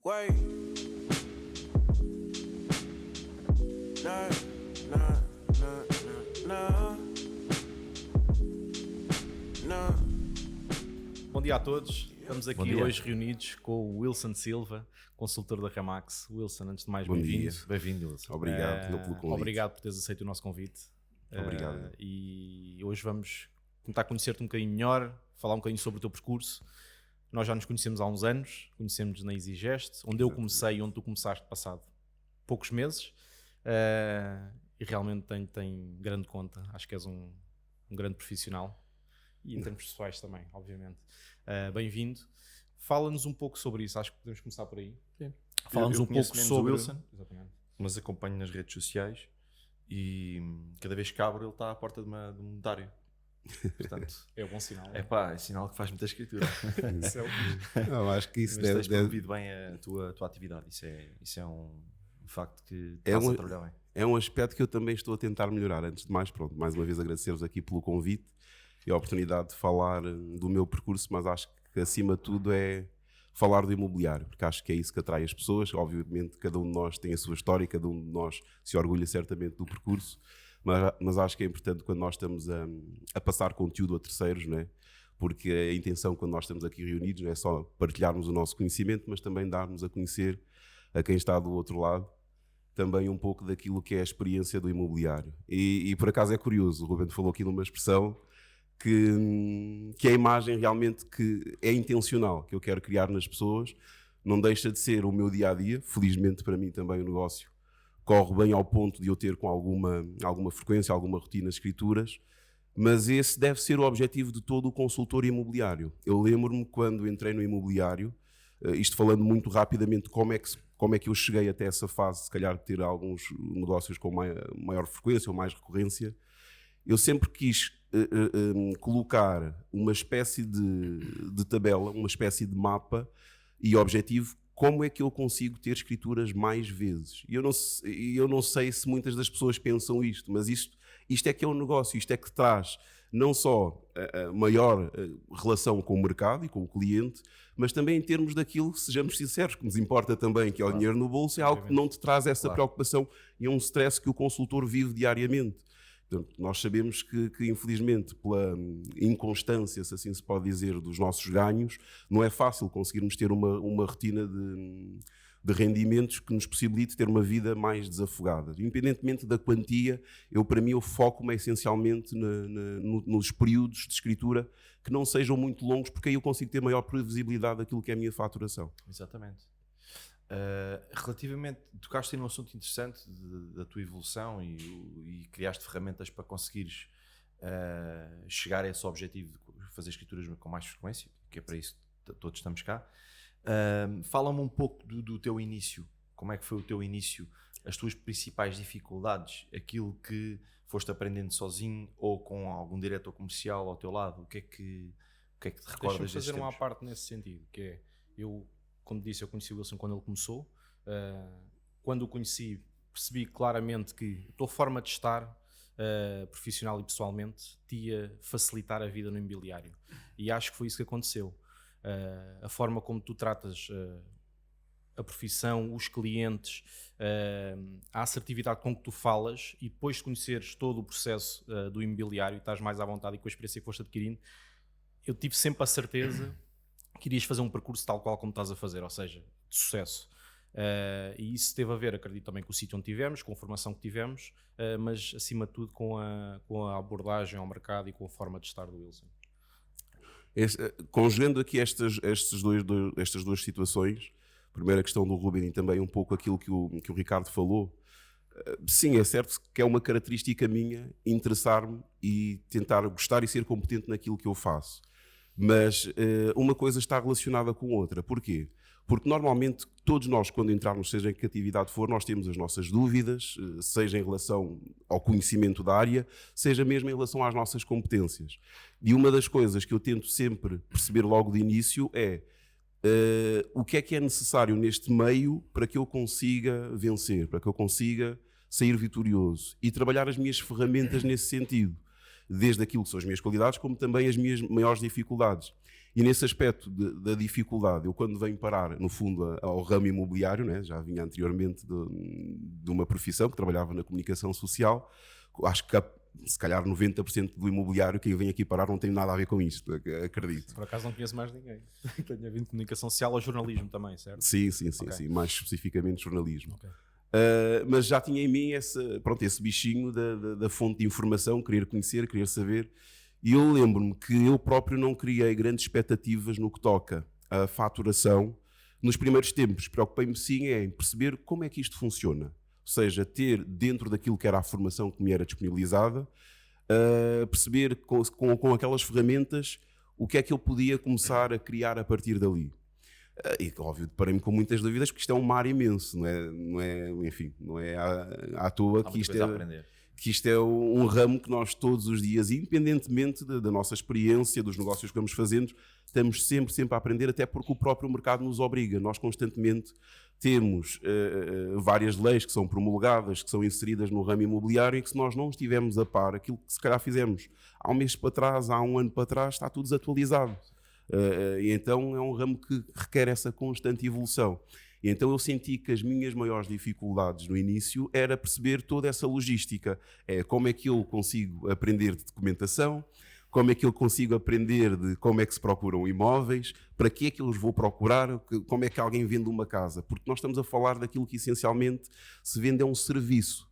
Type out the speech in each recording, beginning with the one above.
Wait. Nah, nah, nah, nah, nah. Bom dia a todos, estamos aqui hoje reunidos com o Wilson Silva, consultor da Remax. Wilson, antes de mais, bem-vindo. Bem-vindo, Wilson. Obrigado pelo convite. Obrigado por teres aceito o nosso convite. Obrigado. E hoje vamos tentar conhecer-te um bocadinho melhor, falar um bocadinho sobre o teu percurso. Nós já nos conhecemos há uns anos, conhecemos-nos na EasyGest, onde eu comecei e onde tu começaste passado poucos meses. E realmente tem grande conta, acho que és um grande profissional e em termos pessoais também, obviamente. Bem-vindo. Fala-nos um pouco sobre isso, acho que podemos começar por aí. Sim. Fala-nos um pouco sobre o Wilson, exatamente, mas acompanho nas redes sociais e cada vez que abro ele está à porta de um notário. Portanto, é um bom sinal. É sinal que faz muita escritura. Isso é o que... Não, acho que isso mas tens deve... promovido bem a tua atividade. Isso é um facto que estás a trabalhar bem. É um aspecto que eu também estou a tentar melhorar. Antes de mais, pronto, mais uma vez agradecer-vos aqui pelo convite e a oportunidade de falar do meu percurso, mas acho que acima de tudo é falar do imobiliário, porque acho que é isso que atrai as pessoas. Obviamente cada um de nós tem a sua história, cada um de nós se orgulha certamente do percurso, mas acho que é importante quando nós estamos a passar conteúdo a terceiros, não é? Porque a intenção quando nós estamos aqui reunidos não é só partilharmos o nosso conhecimento, mas também darmos a conhecer a quem está do outro lado também um pouco daquilo que é a experiência do imobiliário. E por acaso é curioso, o Ruben falou aqui numa expressão que a imagem realmente que é intencional, que eu quero criar nas pessoas, não deixa de ser o meu dia-a-dia. Felizmente para mim também o negócio corre bem ao ponto de eu ter com alguma frequência, alguma rotina de escrituras, mas esse deve ser o objetivo de todo o consultor imobiliário. Eu lembro-me quando entrei no imobiliário, isto falando muito rapidamente como é que eu cheguei até essa fase, se calhar de ter alguns negócios com maior frequência ou mais recorrência, eu sempre quis colocar uma espécie de tabela, uma espécie de mapa e objetivo, como é que eu consigo ter escrituras mais vezes. E eu não sei se muitas das pessoas pensam isto, mas isto é que é um negócio, isto é que traz não só a maior relação com o mercado e com o cliente, mas também em termos daquilo, sejamos sinceros, que nos importa também, que é o dinheiro no bolso, é algo que não te traz essa preocupação e é um stress que o consultor vive diariamente. Portanto, nós sabemos que infelizmente pela inconstância, se assim se pode dizer, dos nossos ganhos, não é fácil conseguirmos ter uma rotina de rendimentos que nos possibilite ter uma vida mais desafogada. Independentemente da quantia, para mim eu foco-me essencialmente nos períodos de escritura que não sejam muito longos, porque aí eu consigo ter maior previsibilidade daquilo que é a minha faturação. Exatamente. Relativamente, tocaste num assunto interessante da tua evolução e criaste ferramentas para conseguires chegar a esse objetivo de fazer escrituras com mais frequência, que é para isso que todos estamos cá. Fala-me um pouco do teu início. Como é que foi o teu início? As tuas principais dificuldades? Aquilo que foste aprendendo sozinho ou com algum diretor comercial ao teu lado? O que é que te recordas desses fazer tempos? uma parte nesse sentido, que é, como disse, eu conheci o Wilson quando ele começou. Quando o conheci, percebi claramente que a tua forma de estar, profissional e pessoalmente, te ia facilitar a vida no imobiliário. E acho que foi isso que aconteceu. A forma como tu tratas a profissão, os clientes, a assertividade com que tu falas, e depois de conheceres todo o processo do imobiliário e estás mais à vontade e com a experiência que foste adquirindo, eu tive sempre a certeza que irias fazer um percurso tal qual como estás a fazer, ou seja, de sucesso. E isso teve a ver, acredito também, com o sítio onde tivemos, com a formação que tivemos, mas acima de tudo com a abordagem ao mercado e com a forma de estar do Wilson. Conjugando aqui estas duas situações, primeiro a questão do Ruben e também um pouco aquilo que o Ricardo falou, sim, é certo que é uma característica minha interessar-me e tentar gostar e ser competente naquilo que eu faço. Mas uma coisa está relacionada com outra. Porquê? Porque normalmente todos nós, quando entrarmos, seja em que atividade for, nós temos as nossas dúvidas, seja em relação ao conhecimento da área, seja mesmo em relação às nossas competências. E uma das coisas que eu tento sempre perceber logo de início é o que é necessário neste meio para que eu consiga vencer, para que eu consiga sair vitorioso e trabalhar as minhas ferramentas nesse sentido. desde aquilo que são as minhas qualidades, como também as minhas maiores dificuldades. E nesse aspecto da dificuldade, eu quando venho parar, no fundo, ao ramo imobiliário, né, já vinha anteriormente de uma profissão que trabalhava na comunicação social, acho que se calhar 90% do imobiliário que eu venho aqui parar não tem nada a ver com isto, acredito. Por acaso não conheço mais ninguém. Tenho vindo de comunicação social ou jornalismo também, certo? Sim, Ok. sim, mais especificamente jornalismo. Ok. Mas já tinha em mim esse bichinho da fonte de informação, querer conhecer, querer saber. E eu lembro-me que eu próprio não criei grandes expectativas no que toca à faturação nos primeiros tempos. Preocupei-me sim em perceber como é que isto funciona. Ou seja, ter dentro daquilo que era a formação que me era disponibilizada, perceber com aquelas ferramentas o que é que eu podia começar a criar a partir dali. E óbvio, deparei-me com muitas dúvidas, porque isto é um mar imenso, enfim, não é à toa Há que muita isto coisa a é, aprender. que isto é um ramo que nós todos os dias, independentemente da nossa experiência, dos negócios que vamos fazendo, estamos sempre a aprender, até porque o próprio mercado nos obriga. Nós constantemente temos várias leis que são promulgadas, que são inseridas no ramo imobiliário, e que se nós não estivermos a par, aquilo que se calhar fizemos há um mês para trás, há um ano para trás, está tudo desatualizado. E então é um ramo que requer essa constante evolução. E então eu senti que as minhas maiores dificuldades no início era perceber toda essa logística. Como é que eu consigo aprender de documentação, como é que eu consigo aprender de como é que se procuram imóveis, para que é que eu os vou procurar, como é que alguém vende uma casa. Porque nós estamos a falar daquilo que essencialmente se vende é um serviço.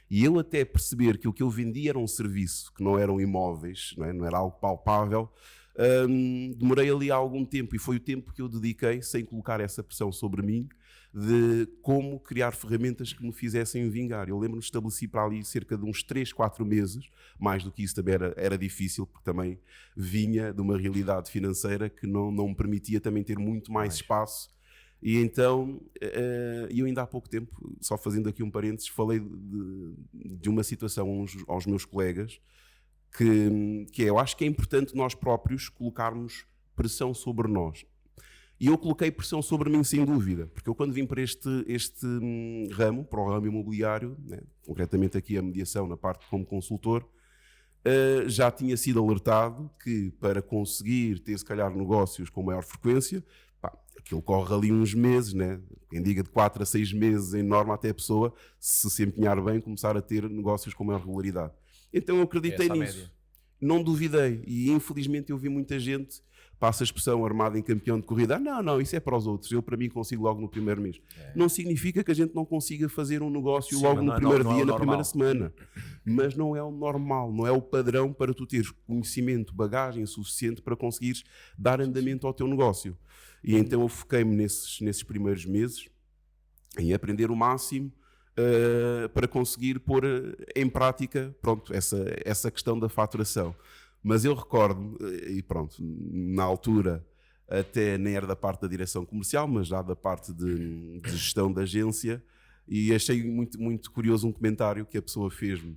E eu até perceber que o que eu vendia era um serviço, que não eram imóveis, não era algo palpável, demorei ali há algum tempo, e foi o tempo que eu dediquei, sem colocar essa pressão sobre mim, de como criar ferramentas que me fizessem vingar. Eu lembro-me, estabeleci para ali cerca de uns 3, 4 meses, mais do que isso também era difícil, porque também vinha de uma realidade financeira que não me permitia também ter muito mais espaço. E então, eu ainda há pouco tempo, só fazendo aqui um parênteses, falei de uma situação aos meus colegas, que eu acho que é importante nós próprios colocarmos pressão sobre nós. E eu coloquei pressão sobre mim, sem dúvida, porque eu quando vim para este ramo, para o ramo imobiliário, né, concretamente aqui a mediação na parte como consultor, já tinha sido alertado que para conseguir ter, se calhar, negócios com maior frequência, aquilo corre ali uns meses, né? Quem diga de 4 a 6 meses, em norma, até a pessoa se empenhar bem, começar a ter negócios com maior regularidade. Então eu acreditei nisso. Média. Não duvidei. E infelizmente eu vi muita gente, passa a expressão armada em campeão de corrida, não, isso é para os outros, eu para mim consigo logo no primeiro mês. Não significa que a gente não consiga fazer um negócio logo no primeiro dia, na primeira semana. Mas não é o normal, não é o padrão para tu teres conhecimento, bagagem suficiente para conseguires dar andamento ao teu negócio. E então eu foquei-me nesses primeiros meses em aprender o máximo, para conseguir pôr em prática, pronto, essa questão da faturação. Mas eu recordo, e pronto, na altura até nem era da parte da direção comercial, mas já da parte de gestão da agência, e achei muito, muito curioso um comentário que a pessoa fez-me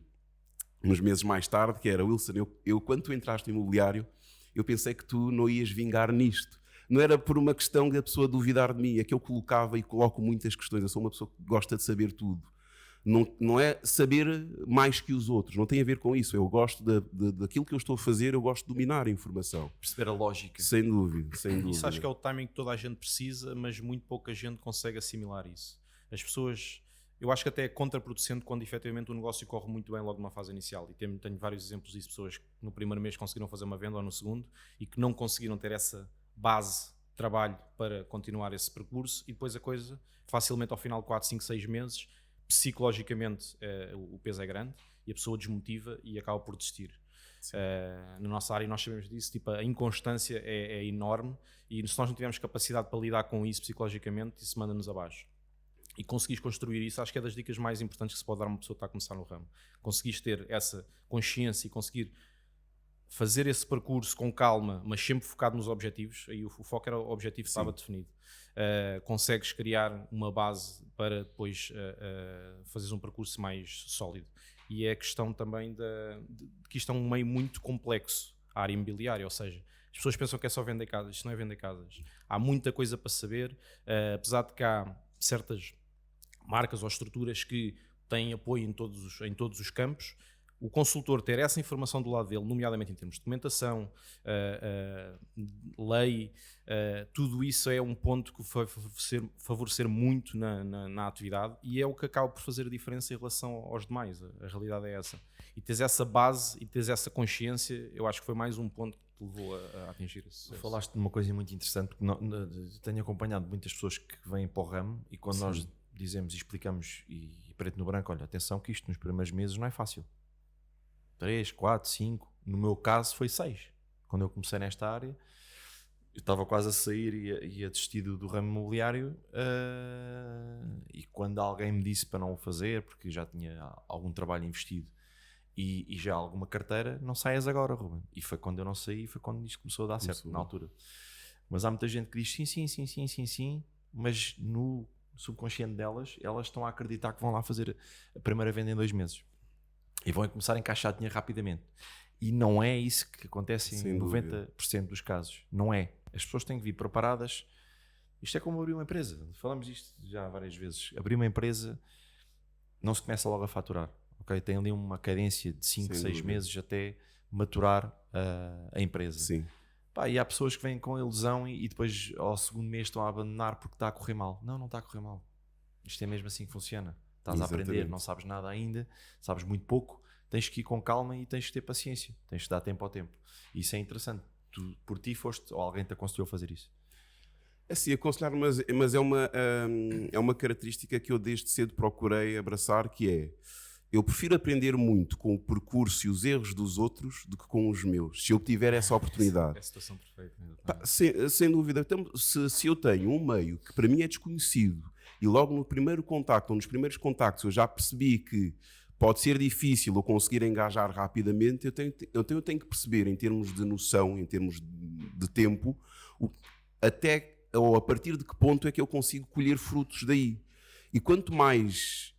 uns meses mais tarde, que era: Wilson, eu quando tu entraste no imobiliário, eu pensei que tu não ias vingar nisto. Não era por uma questão de a pessoa duvidar de mim, é que eu colocava e coloco muitas questões. Eu sou uma pessoa que gosta de saber tudo. Não é saber mais que os outros, não tem a ver com isso. Eu gosto daquilo que eu estou a fazer, eu gosto de dominar a informação. Perceber a lógica. Sem dúvida. Isso acho que é o timing que toda a gente precisa, mas muito pouca gente consegue assimilar isso. As pessoas, eu acho que até é contraproducente quando efetivamente o negócio corre muito bem logo numa fase inicial. E tenho vários exemplos disso, pessoas que no primeiro mês conseguiram fazer uma venda ou no segundo e que não conseguiram ter essa base de trabalho para continuar esse percurso, e depois a coisa, facilmente ao final de 4, 5, 6 meses, psicologicamente o peso é grande e a pessoa desmotiva e acaba por desistir. Na nossa área nós sabemos disso, tipo, a inconstância é enorme, e se nós não tivermos capacidade para lidar com isso psicologicamente, isso manda-nos abaixo. E conseguires construir isso, acho que é das dicas mais importantes que se pode dar a uma pessoa que está a começar no ramo. Conseguires ter essa consciência e conseguir fazer esse percurso com calma, mas sempre focado nos objetivos. Aí o foco era o objetivo que estava definido. Consegues criar uma base para depois fazeres um percurso mais sólido. E é a questão também de que isto é um meio muito complexo, a área imobiliária, ou seja, as pessoas pensam que é só vender casas. Isto não é vender casas. Há muita coisa para saber, apesar de que há certas marcas ou estruturas que têm apoio em todos os campos. o consultor ter essa informação do lado dele, nomeadamente em termos de documentação, lei, tudo isso é um ponto que vai favorecer muito na atividade, e é o que acaba por fazer a diferença em relação aos demais. A realidade é essa. E teres essa base e teres essa consciência, eu acho que foi mais um ponto que te levou a atingir esse sucesso. Falaste de uma coisa muito interessante, porque tenho acompanhado muitas pessoas que vêm para o ramo, e quando nós dizemos e explicamos, e preto no branco, olha, atenção que isto nos primeiros meses não é fácil. 3, 4, 5, no meu caso foi 6. Quando eu comecei nesta área, eu estava quase a sair e a desistir do ramo imobiliário, e quando alguém me disse para não o fazer, porque já tinha algum trabalho investido e já alguma carteira, não saias agora, Ruben. E foi quando eu não saí, foi quando isto começou a dar certo, na altura. Mas há muita gente que diz sim, mas no subconsciente delas, elas estão a acreditar que vão lá fazer a primeira venda em 2 meses e vão começar a encaixar dinheiro rapidamente, e não é isso que acontece em 90% dos casos. Não é. As pessoas têm que vir preparadas. Isto é como abrir uma empresa, falamos disto já várias vezes. Abrir uma empresa não se começa logo a faturar, ok? Tem ali uma cadência de 5, 6 meses até maturar a empresa. Sim. Pá, e há pessoas que vêm com a ilusão e depois ao segundo mês estão a abandonar porque está a correr mal. Não está a correr mal. Isto é mesmo assim que funciona. Estás a aprender, não sabes nada ainda, sabes muito pouco, tens que ir com calma e tens que ter paciência, tens que dar tempo ao tempo. Isso é interessante. Tu, por ti, foste, ou alguém te aconselhou a fazer isso? Assim, aconselhar, mas é uma característica que eu desde cedo procurei abraçar, que é: eu prefiro aprender muito com o percurso e os erros dos outros do que com os meus, se eu tiver essa oportunidade. É a situação perfeita. Pá, sem dúvida. Então, se eu tenho um meio que para mim é desconhecido e logo no primeiro contacto ou nos primeiros contactos eu já percebi que pode ser difícil eu conseguir engajar rapidamente, eu tenho que perceber, em termos de noção, em termos de tempo, até ou a partir de que ponto é que eu consigo colher frutos daí. E quanto mais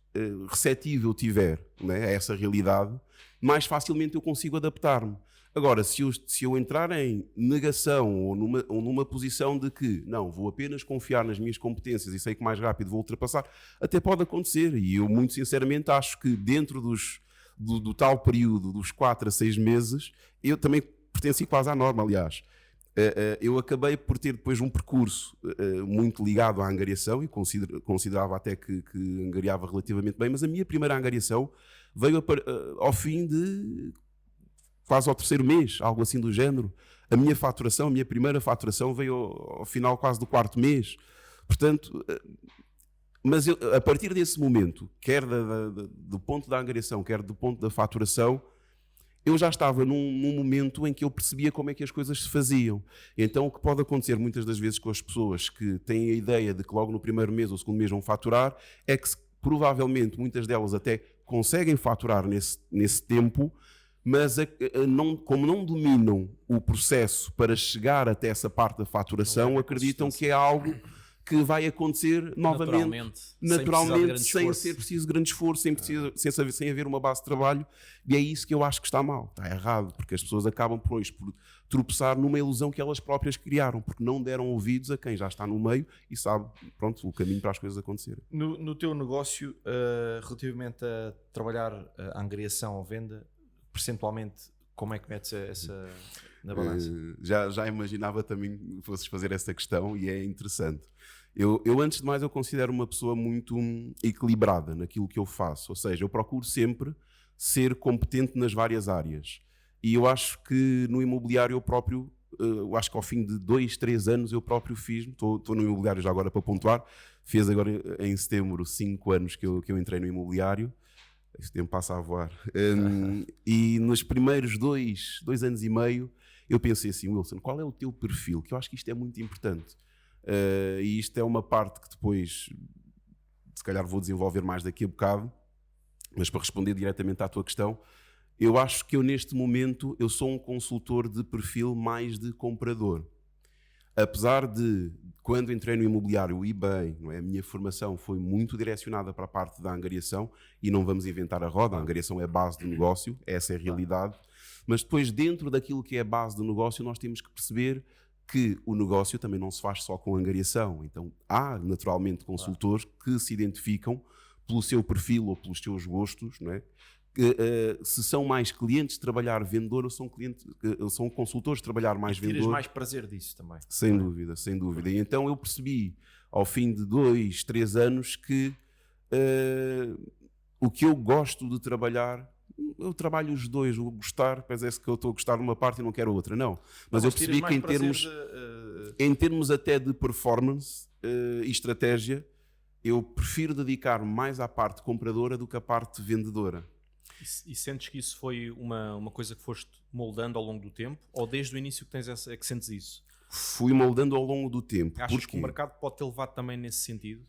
receptivo eu tiver, né, a essa realidade, mais facilmente eu consigo adaptar-me. Agora, se eu entrar em negação ou numa posição de que não, vou apenas confiar nas minhas competências e sei que mais rápido vou ultrapassar, até pode acontecer. E eu, muito sinceramente, acho que dentro do tal período dos 4 a 6 meses, eu também pertenci quase à norma, aliás. Eu acabei por ter depois um percurso muito ligado à angariação, e considerava até que angariava relativamente bem, mas a minha primeira angariação veio ao fim de quase ao 3º mês, algo assim do género. A minha primeira faturação veio ao final quase do 4º mês. Portanto, mas a partir desse momento, quer do ponto da angariação, quer do ponto da faturação, eu já estava num momento em que eu percebia como é que as coisas se faziam. Então, o que pode acontecer muitas das vezes com as pessoas que têm a ideia de que logo no primeiro mês ou segundo mês vão faturar, é que provavelmente muitas delas até conseguem faturar nesse tempo, mas como não dominam o processo para chegar até essa parte da faturação, acreditam que é algo que vai acontecer novamente, naturalmente, sem ser preciso grande esforço, sem haver uma base de trabalho. E é isso que eu acho que está mal, está errado, porque as pessoas acabam por tropeçar numa ilusão que elas próprias criaram, porque não deram ouvidos a quem já está no meio e sabe, pronto, o caminho para as coisas acontecerem. No teu negócio, relativamente a trabalhar a angariação ou venda, percentualmente, como é que metes essa na balança? Já imaginava também que fosses fazer essa questão, e é interessante. Eu, antes de mais, eu considero uma pessoa muito equilibrada naquilo que eu faço, ou seja, eu procuro sempre ser competente nas várias áreas. E eu acho que no imobiliário eu próprio, eu acho que ao fim de 2, 3 anos eu próprio fiz, estou no imobiliário já agora para pontuar, fez agora em setembro 5 anos que eu entrei no imobiliário. Este tempo passa a voar. E nos primeiros 2 anos e meio eu pensei assim: Wilson, qual é o teu perfil? Que eu acho que isto é muito importante. E isto é uma parte que depois, se calhar, vou desenvolver mais daqui a bocado, mas para responder diretamente à tua questão, eu acho que eu neste momento eu sou um consultor de perfil mais de comprador. Apesar de, quando entrei no imobiliário e bem, não é, a minha formação foi muito direcionada para a parte da angariação, e não vamos inventar a roda, a angariação é a base do negócio, essa é a realidade, mas depois dentro daquilo que é a base do negócio nós temos que perceber que o negócio também não se faz só com angariação. Então há naturalmente consultores que se identificam pelo seu perfil ou pelos seus gostos, não é, se são mais clientes de trabalhar vendedor ou são consultores de trabalhar mais Tiras vendedor. mais prazer disso também. Sem dúvida, sem dúvida. E então eu percebi, ao fim de 2, 3 anos, que o que eu gosto de trabalhar, eu trabalho os dois, o gostar, parece que eu estou a gostar de uma parte e não quero outra, não. Mas eu percebi que em termos até de performance e estratégia, eu prefiro dedicar mais à parte compradora do que à parte vendedora. E sentes que isso foi uma coisa que foste moldando ao longo do tempo? Ou desde o início que que sentes isso? Fui moldando ao longo do tempo. Achas Porquê? que o mercado pode ter levado também nesse sentido?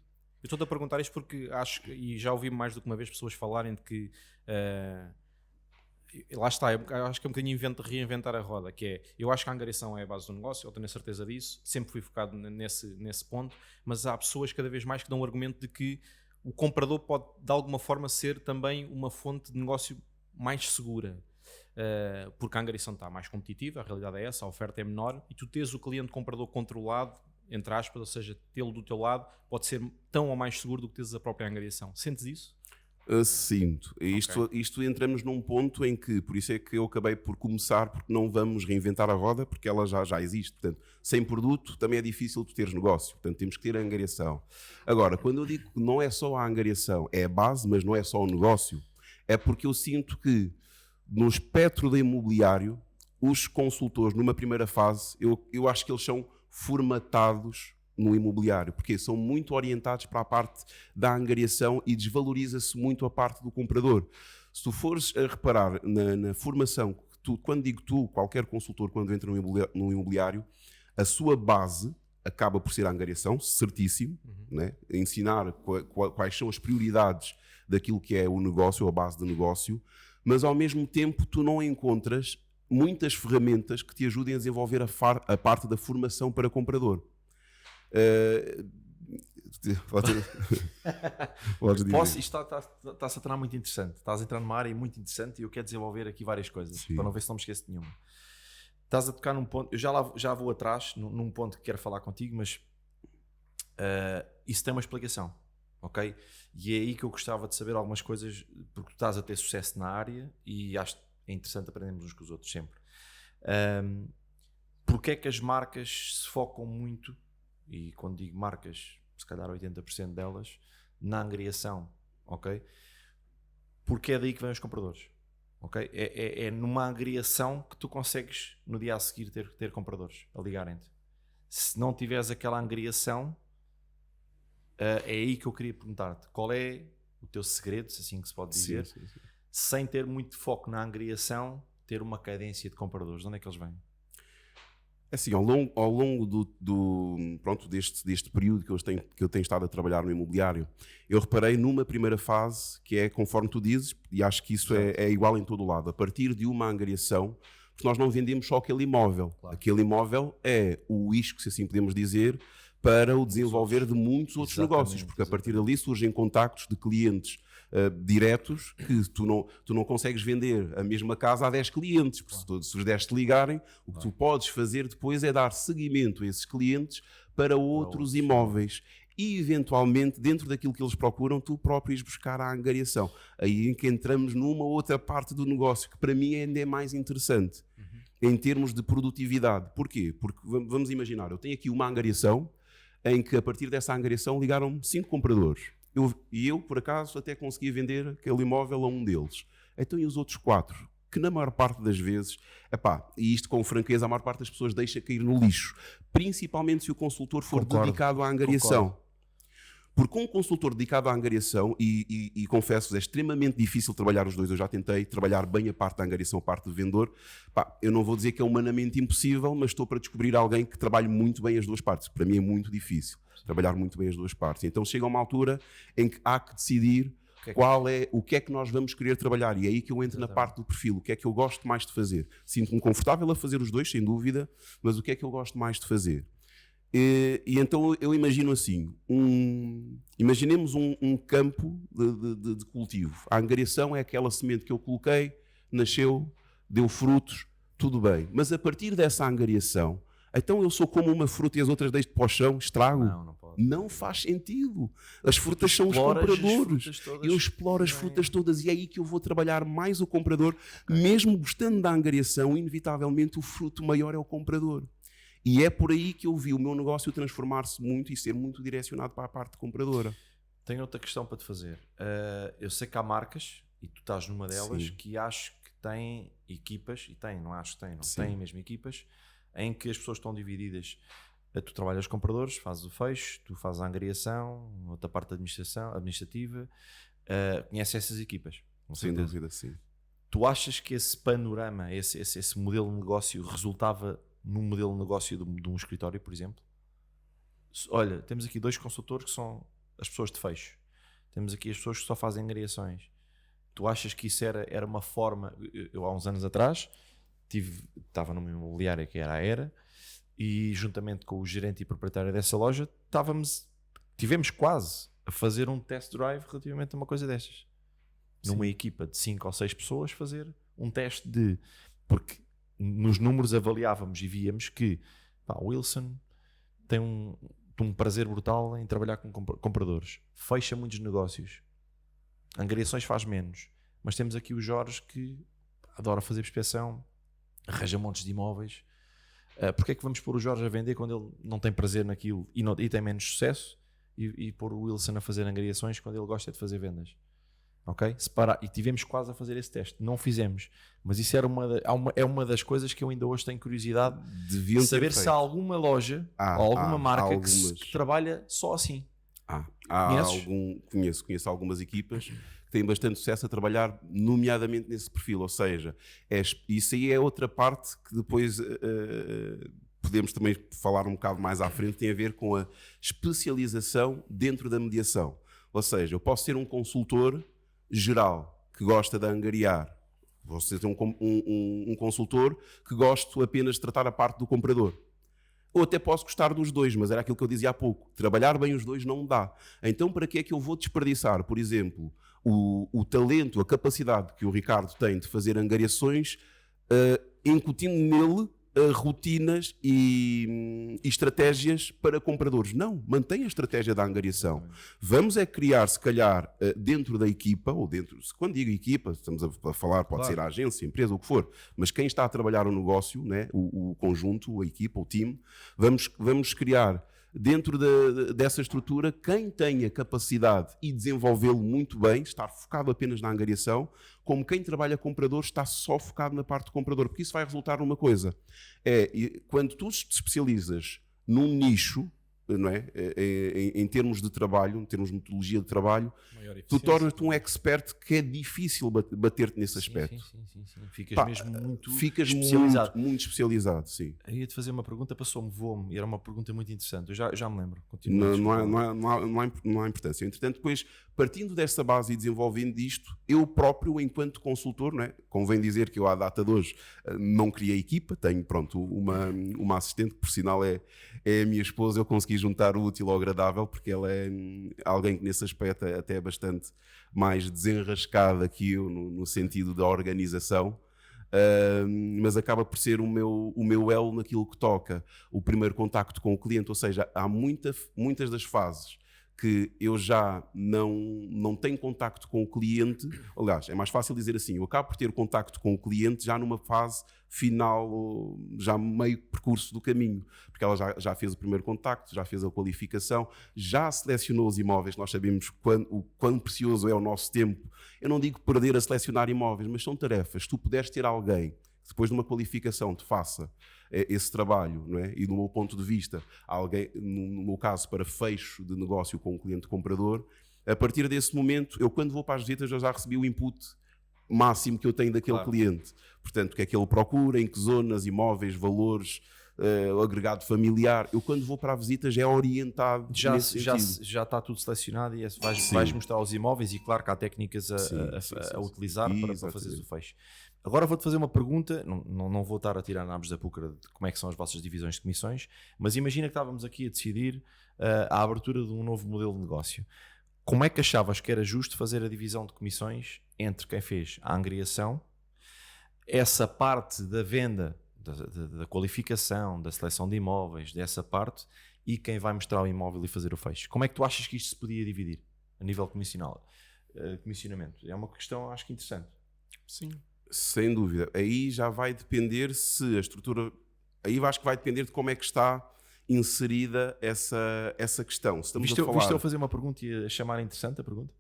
Eu estou-te a perguntar isto porque acho, e já ouvi mais do que uma vez pessoas falarem de que lá está, eu acho que é um bocadinho reinventar a roda, que é, eu acho que a angariação é a base do negócio, eu tenho a certeza disso, sempre fui focado nesse ponto, mas há pessoas cada vez mais que dão o argumento de que o comprador pode de alguma forma ser também uma fonte de negócio mais segura, porque a angariação está mais competitiva, a realidade é essa, a oferta é menor e tu tens o cliente comprador controlado, entre aspas, ou seja, tê-lo do teu lado pode ser tão ou mais seguro do que tens a própria angariação. Sentes isso? Sinto. Isto entramos num ponto em que, por isso é que eu acabei por começar, porque não vamos reinventar a roda, porque ela já existe. Portanto, sem produto também é difícil tu teres negócio. Portanto, temos que ter a angariação. Agora, quando eu digo que não é só a angariação, é a base, mas não é só o negócio, é porque eu sinto que no espectro do imobiliário, os consultores, numa primeira fase, eu acho que eles são formatados no imobiliário, porque são muito orientados para a parte da angariação e desvaloriza-se muito a parte do comprador. Se tu fores a reparar na formação, quando digo qualquer consultor, quando entra no imobiliário, a sua base acaba por ser a angariação, certíssimo, né? Ensinar quais são as prioridades daquilo que é o negócio, a base do negócio, mas ao mesmo tempo tu não encontras muitas ferramentas que te ajudem a desenvolver a parte da formação para comprador. Podes dizer. Isto está-se a tornar muito interessante. Estás a entrar numa área muito interessante e eu quero desenvolver aqui várias coisas. Sim. Para não ver se não me esqueço de nenhuma. Estás a tocar num ponto, eu já vou atrás num ponto que quero falar contigo, mas isso tem uma explicação, ok? E é aí que eu gostava de saber algumas coisas, porque tu estás a ter sucesso na área e acho que é interessante aprendermos uns com os outros sempre. Porque é que as marcas se focam muito, e quando digo marcas, se calhar 80% delas, na angariação, ok? Porque é daí que vêm os compradores, ok? É numa angariação que tu consegues no dia a seguir ter compradores a ligarem-te. Se não tiveres aquela angariação, é aí que eu queria perguntar-te, qual é o teu segredo, se assim que se pode dizer, sim. Sem ter muito foco na angariação, ter uma cadência de compradores, de onde é que eles vêm? Assim, ao longo deste período que eu tenho estado a trabalhar no imobiliário, eu reparei numa primeira fase que é conforme tu dizes, e acho que isso é igual em todo o lado, a partir de uma angariação, porque nós não vendemos só aquele imóvel. Claro. Aquele imóvel é o isco, se assim podemos dizer, para o desenvolver de muitos outros negócios, porque a partir dali surgem contactos de clientes diretos que tu não consegues vender a mesma casa a 10 clientes, porque se os 10 te ligarem, o que tu podes fazer depois é dar seguimento a esses clientes para outros imóveis e eventualmente dentro daquilo que eles procuram tu próprio ires buscar a angariação, aí em que entramos numa outra parte do negócio que para mim ainda é mais interessante em termos de produtividade. Porquê? Porque vamos imaginar, eu tenho aqui uma angariação em que a partir dessa angariação ligaram-me 5 compradores. Eu, por acaso, até conseguia vender aquele imóvel a um deles. Então, e os outros 4? Que na maior parte das vezes, e isto com franqueza, a maior parte das pessoas deixa cair no lixo. Principalmente se o consultor for dedicado à angariação. Porque um consultor dedicado à angariação, e confesso-vos, é extremamente difícil trabalhar os dois. Eu já tentei trabalhar bem a parte da angariação, a parte do vendedor. Eu não vou dizer que é humanamente impossível, mas estou para descobrir alguém que trabalhe muito bem as duas partes. Para mim é muito difícil trabalhar muito bem as duas partes. Então chega uma altura em que há que decidir o que é que nós vamos querer trabalhar. E é aí que eu entro na parte do perfil. O que é que eu gosto mais de fazer? Sinto-me confortável a fazer os dois, sem dúvida, mas o que é que eu gosto mais de fazer? E então eu imagino assim, imaginemos um campo de cultivo. A angariação é aquela semente que eu coloquei, nasceu, deu frutos, tudo bem. Mas a partir dessa angariação, então eu sou como uma fruta e as outras deixo para o chão, estrago? Não faz sentido. As frutas são os exploras as compradores. frutas todas. Eu exploro as frutas todas e é aí que eu vou trabalhar mais o comprador. Mesmo gostando da angariação, inevitavelmente o fruto maior é o comprador. E é por aí que eu vi o meu negócio transformar-se muito e ser muito direcionado para a parte compradora. Tenho outra questão para te fazer. Eu sei que há marcas, e tu estás numa delas, Sim. que acho que têm equipas, e têm, não acho que têm, não Sim. têm mesmo equipas, em que as pessoas estão divididas. Tu trabalhas com compradores, fazes o fecho, tu fazes a angariação, outra parte da administrativa, conheces essas equipas. Com Sem certeza. dúvida, sim. Tu achas que esse panorama, esse modelo de negócio resultava num modelo de negócio de um escritório, por exemplo? Olha, temos aqui 2 consultores que são as pessoas de fecho. Temos aqui as pessoas que só fazem angariações. Tu achas que isso era uma forma... Eu há uns anos atrás estava numa imobiliária que era a Era, e juntamente com o gerente e proprietário dessa loja tivemos quase a fazer um test drive relativamente a uma coisa destas. Numa equipa de 5 ou 6 pessoas fazer um teste porque nos números avaliávamos e víamos que o Wilson tem um prazer brutal em trabalhar com compradores, fecha muitos negócios, angariações faz menos, mas temos aqui o Jorge que adora fazer prospeção, arranja montes de imóveis. Porque é que vamos pôr o Jorge a vender quando ele não tem prazer naquilo e tem menos sucesso, e pôr o Wilson a fazer angariações quando ele gosta de fazer vendas? Ok? E tivemos quase a fazer esse teste, não fizemos, mas isso é uma das coisas que eu ainda hoje tenho curiosidade de saber se há alguma loja ou alguma marca que trabalha só assim. Conheço algumas equipas que têm bastante sucesso a trabalhar nomeadamente nesse perfil, ou seja, isso aí é outra parte que depois podemos também falar um bocado mais à frente, tem a ver com a especialização dentro da mediação. Ou seja, eu posso ser um consultor geral que gosta de angariar, posso ser um consultor que gosto apenas de tratar a parte do comprador. Ou até posso gostar dos dois, mas era aquilo que eu dizia há pouco. Trabalhar bem os dois não dá. Então, para que é que eu vou desperdiçar, por exemplo, o talento, a capacidade que o Ricardo tem de fazer angariações, incutindo nele rotinas e estratégias para compradores? Não, mantém a estratégia da angariação. Vamos criar, se calhar, dentro da equipa, ou quando digo equipa, estamos a falar, pode ser a agência, a empresa, o que for, mas quem está a trabalhar o negócio, né, o conjunto, a equipa, o time, vamos criar dentro dessa estrutura quem tenha capacidade e desenvolvê-lo muito bem, estar focado apenas na angariação, como quem trabalha comprador está só focado na parte do comprador, porque isso vai resultar numa coisa, quando tu te especializas num nicho, não é? Em termos de trabalho, em termos de metodologia de trabalho, tu tornas-te um expert que é difícil bater-te nesse aspecto. Sim. Ficas mesmo muito especializado. Muito especializado, sim. Aí ia-te fazer uma pergunta, voou-me, e era uma pergunta muito interessante. Eu já me lembro. Não há importância. Entretanto, depois, partindo dessa base e desenvolvendo isto, eu próprio, enquanto consultor, não é? Convém dizer que eu, à data de hoje, não criei equipa, tenho, uma assistente, que por sinal é a minha esposa. Eu consegui juntar o útil ao agradável, porque ela é alguém que nesse aspecto até é bastante mais desenrascada que eu, no sentido da organização. Mas acaba por ser o meu elo naquilo que toca o primeiro contacto com o cliente, ou seja, há muitas das fases que eu já não tenho contacto com o cliente. Aliás, é mais fácil dizer assim, eu acabo por ter contacto com o cliente já numa fase final, já meio percurso do caminho, porque ela já fez o primeiro contacto, já fez a qualificação, já selecionou os imóveis. Nós sabemos o quão precioso é o nosso tempo. Eu não digo perder a selecionar imóveis, mas são tarefas. Se tu puderes ter alguém que depois de uma qualificação te faça esse trabalho, não é? E do meu ponto de vista, alguém, no meu caso, para fecho de negócio com o cliente comprador, a partir desse momento, eu quando vou para as visitas, eu já recebi o input máximo que eu tenho daquele cliente. Portanto, o que é que ele procura, em que zonas, imóveis, valores, o agregado familiar. Eu quando vou para a visita já é orientado já está tudo selecionado e vais mostrar os imóveis, e claro que há técnicas a utilizar para fazer o fecho. Agora vou-te fazer uma pergunta, não vou estar a tirar nabos da púcara de como é que são as vossas divisões de comissões, mas imagina que estávamos aqui a decidir a abertura de um novo modelo de negócio. Como é que achavas que era justo fazer a divisão de comissões entre quem fez a angariação, essa parte da venda, da qualificação, da seleção de imóveis, dessa parte, e quem vai mostrar o imóvel e fazer o fecho. Como é que tu achas que isto se podia dividir a nível comissional? Comissionamento. É uma questão, acho que interessante. Sim. Sem dúvida. Aí já vai depender se a estrutura... Aí acho que vai depender de como é que está inserida essa questão. Se estamos a falar... Viste eu fazer uma pergunta e a chamar interessante a pergunta?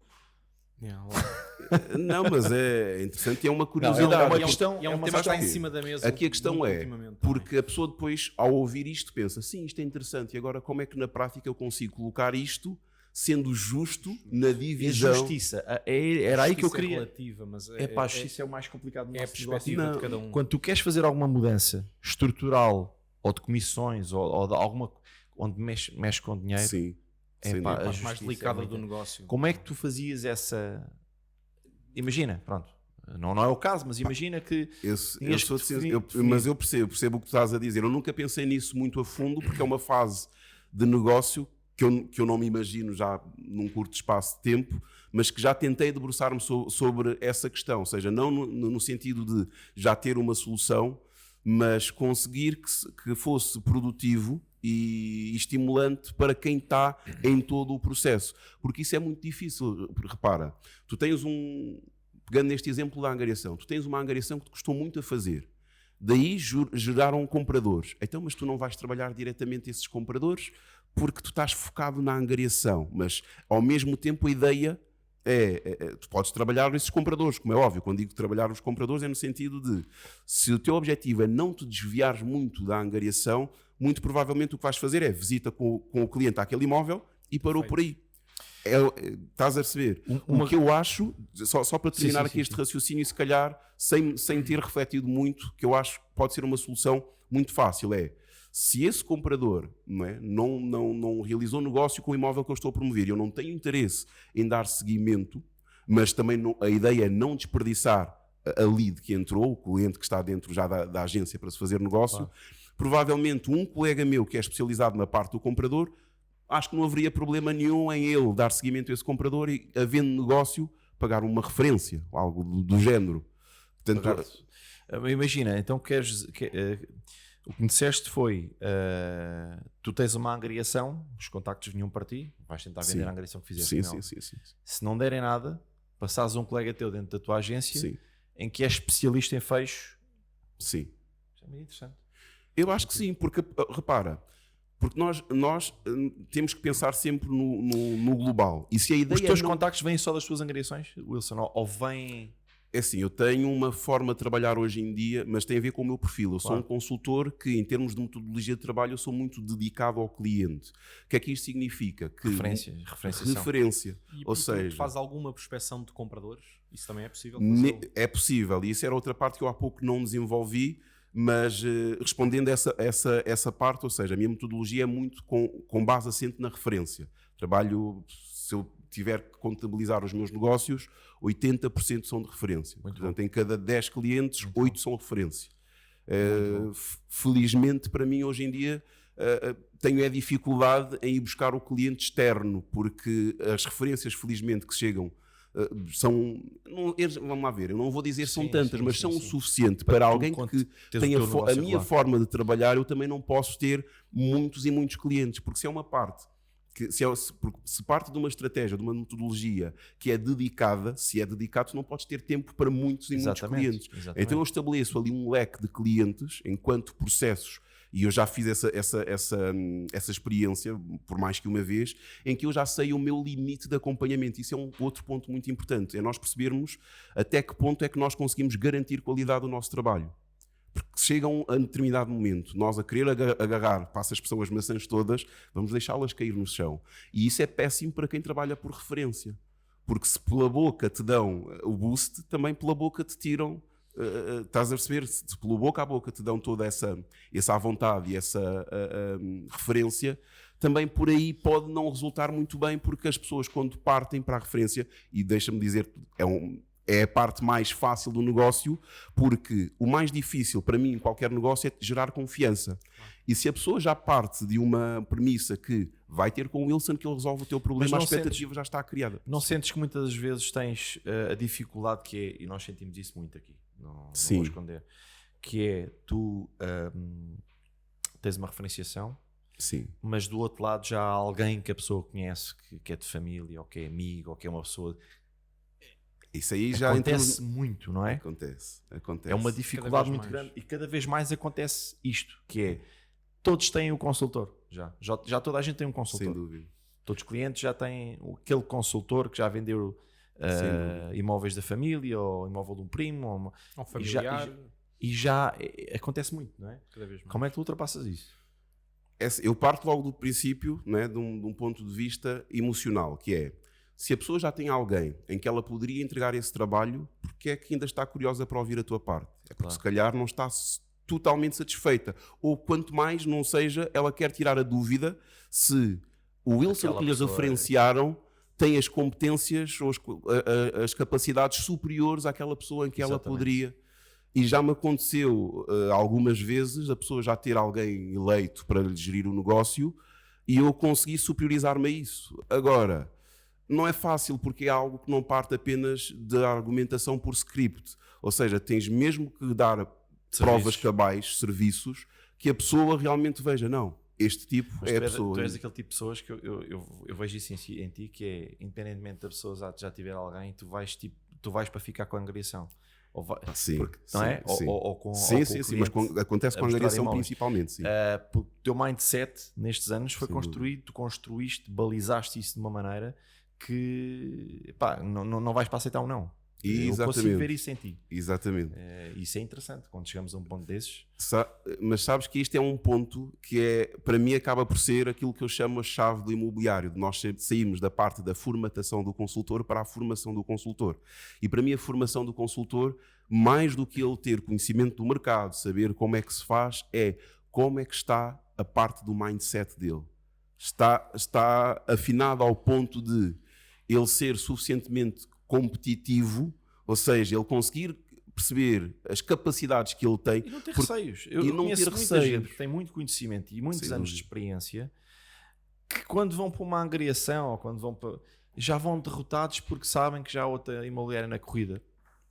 Não, mas é interessante e é uma Não, curiosidade. é uma questão, É um tema que está em cima da mesa. Aqui a questão muito é, ultimamente porque a pessoa depois, ao ouvir isto, pensa, sim, isto é interessante, e agora como é que na prática eu consigo colocar isto sendo justo na a divisão? justiça. Era aí que eu Justiça queria... relativa, mas a justiça é o mais complicado do é a nosso perspectiva negócio. de cada um. Quando tu queres fazer alguma mudança estrutural ou de comissões ou de alguma onde mexe com dinheiro, Sim, É sem pá, dúvida. a mais justiça delicada é do muito- negócio. como é que tu fazias essa... Imagina, pronto, não é o caso, mas imagina que tinhas que definir. Mas eu percebo o que tu estás a dizer. Eu nunca pensei nisso muito a fundo, porque é uma fase de negócio que eu não me imagino já num curto espaço de tempo, mas que já tentei debruçar-me sobre essa questão. Ou seja, não no sentido de já ter uma solução, mas conseguir que fosse produtivo e estimulante para quem está em todo o processo. Porque isso é muito difícil. Porque, repara, tu tens pegando neste exemplo da angariação, tu tens uma angariação que te custou muito a fazer. Daí geraram compradores. Então, mas tu não vais trabalhar diretamente esses compradores porque tu estás focado na angariação. Mas, ao mesmo tempo, a ideia tu podes trabalhar esses compradores, como é óbvio. Quando digo trabalhar os compradores é no sentido de, se o teu objetivo é não te desviares muito da angariação, muito provavelmente o que vais fazer é visita com o cliente àquele imóvel e parou por aí. Estás a perceber? O que eu acho, só para terminar aqui este raciocínio, e se calhar sem ter refletido muito, que eu acho que pode ser uma solução muito fácil, se esse comprador não realizou negócio com o imóvel que eu estou a promover, eu não tenho interesse em dar seguimento, mas também a ideia é não desperdiçar a lead que entrou, o cliente que está dentro já da agência para se fazer negócio, claro. Provavelmente um colega meu que é especializado na parte do comprador, acho que não haveria problema nenhum em ele dar seguimento a esse comprador e, havendo negócio, pagar uma referência, algo do género. Portanto, imagina, então o que me disseste foi, tu tens uma angariação, os contactos vinham para ti, vais tentar vender a angariação que fizeste. Sim. Se não derem nada, passares a um colega teu dentro da tua agência, em que é especialista em fecho. Sim. Isso é muito interessante. Eu acho que sim, porque, repara, porque nós temos que pensar sempre no global. E se a ideia os teus contactos vêm só das tuas angariações, Wilson, ou vêm... É assim, eu tenho uma forma de trabalhar hoje em dia, mas tem a ver com o meu perfil. Eu sou um consultor que, em termos de metodologia de trabalho, eu sou muito dedicado ao cliente. O que é que isto significa? Que referência. Ou seja, faz alguma prospeção de compradores? Isso também é possível? É possível. E isso era outra parte que eu há pouco não desenvolvi, mas respondendo essa parte, ou seja, a minha metodologia é muito com base assente na referência. Trabalho, se eu tiver que contabilizar os meus negócios, 80% são de referência. Portanto, em cada 10 clientes, 8 são referência. Felizmente, para mim, hoje em dia, tenho a dificuldade em ir buscar o cliente externo, porque as referências, felizmente, que chegam são, vamos lá ver, eu não vou dizer são tantas, mas são o suficiente para alguém que tenha a minha forma de trabalhar. Eu também não posso ter muitos e muitos clientes, porque se é uma parte se parte de uma estratégia, de uma metodologia que é dedicada, se é dedicado, tu não podes ter tempo para muitos e muitos clientes. Então eu estabeleço ali um leque de clientes enquanto processos, e eu já fiz essa experiência por mais que uma vez, em que eu já sei o meu limite de acompanhamento. Isso é um outro ponto muito importante, é nós percebermos até que ponto é que nós conseguimos garantir qualidade do nosso trabalho. Porque chega a determinado momento, nós a querer agarrar, passa a expressão, as maçãs todas, vamos deixá-las cair no chão. E isso é péssimo para quem trabalha por referência. Porque se pela boca te dão o boost, também pela boca te tiram, estás a perceber? Se pela boca à boca te dão toda essa à vontade e essa referência, também por aí pode não resultar muito bem, porque as pessoas quando partem para a referência, e deixa-me dizer, é a parte mais fácil do negócio, porque o mais difícil para mim em qualquer negócio é gerar confiança. E se a pessoa já parte de uma premissa que vai ter com o Wilson que ele resolve o teu problema, a expectativa já está criada. Não sentes que muitas das vezes tens a dificuldade que é, e nós sentimos isso muito aqui, não Sim. vou esconder, que é tu tens uma referenciação Sim. mas do outro lado já há alguém que a pessoa conhece, que é de família, ou que é amigo, ou que é uma pessoa. Isso aí já Acontece muito, não é? Acontece. É uma dificuldade muito mais. grande e cada vez mais acontece isto, que é todos têm o consultor, já toda a gente tem um Sem consultor. dúvida. Todos os clientes já têm aquele consultor que já vendeu imóveis da família ou imóvel de um primo Um familiar, e já acontece muito, não é? cada vez mais. Como é que tu ultrapassas isso? Eu parto logo do princípio, né, de um ponto de vista emocional, que é, se a pessoa já tem alguém em que ela poderia entregar esse trabalho, porque é que ainda está curiosa para ouvir a tua parte? É porque Claro. se calhar não está totalmente satisfeita. Ou quanto mais não seja, ela quer tirar a dúvida se o Wilson Aquela que lhe pessoa referenciaram tem as competências ou as capacidades superiores àquela pessoa em que ela Exatamente. poderia. E já me aconteceu algumas vezes a pessoa já ter alguém eleito para lhe gerir o negócio e eu consegui superiorizar-me a isso. Agora, não é fácil porque é algo que não parte apenas da argumentação por script. Ou seja, tens mesmo que dar provas cabais, serviços, que a pessoa realmente veja, não, este tipo Mas é a tu pessoa. és aquele tipo de pessoas que eu vejo isso em ti, que é, independentemente da pessoa já tiver alguém, tu vais para ficar com a angariação. Ou Sim, não é? sim. Ou com Sim, o sim, sim, cliente mas acontece a com a mostrar angariação imóveis. principalmente, sim. Porque o teu mindset nestes anos foi Sem construído, tu construíste, balizaste isso de uma maneira que pá, não vais para aceitar um não. Eu consigo Exatamente. ver isso em ti. Exatamente. Isso é interessante quando chegamos a um ponto desses. Mas sabes que isto é um ponto que é, para mim acaba por ser aquilo que eu chamo a chave do imobiliário, de nós sairmos da parte da formatação do consultor para a formação do consultor. E para mim a formação do consultor, mais do que ele ter conhecimento do mercado, saber como é que se faz, é como é que está a parte do mindset dele. Está afinado ao ponto de ele ser suficientemente competitivo, ou seja, ele conseguir perceber as capacidades que ele tem E não ter porque- receios. e Eu não conheço ter muita receios. gente que tem muito conhecimento e muitos Sem anos de dúvida. experiência que quando vão para uma angariação ou quando vão para... já vão derrotados porque sabem que já há outra imobiliária na corrida.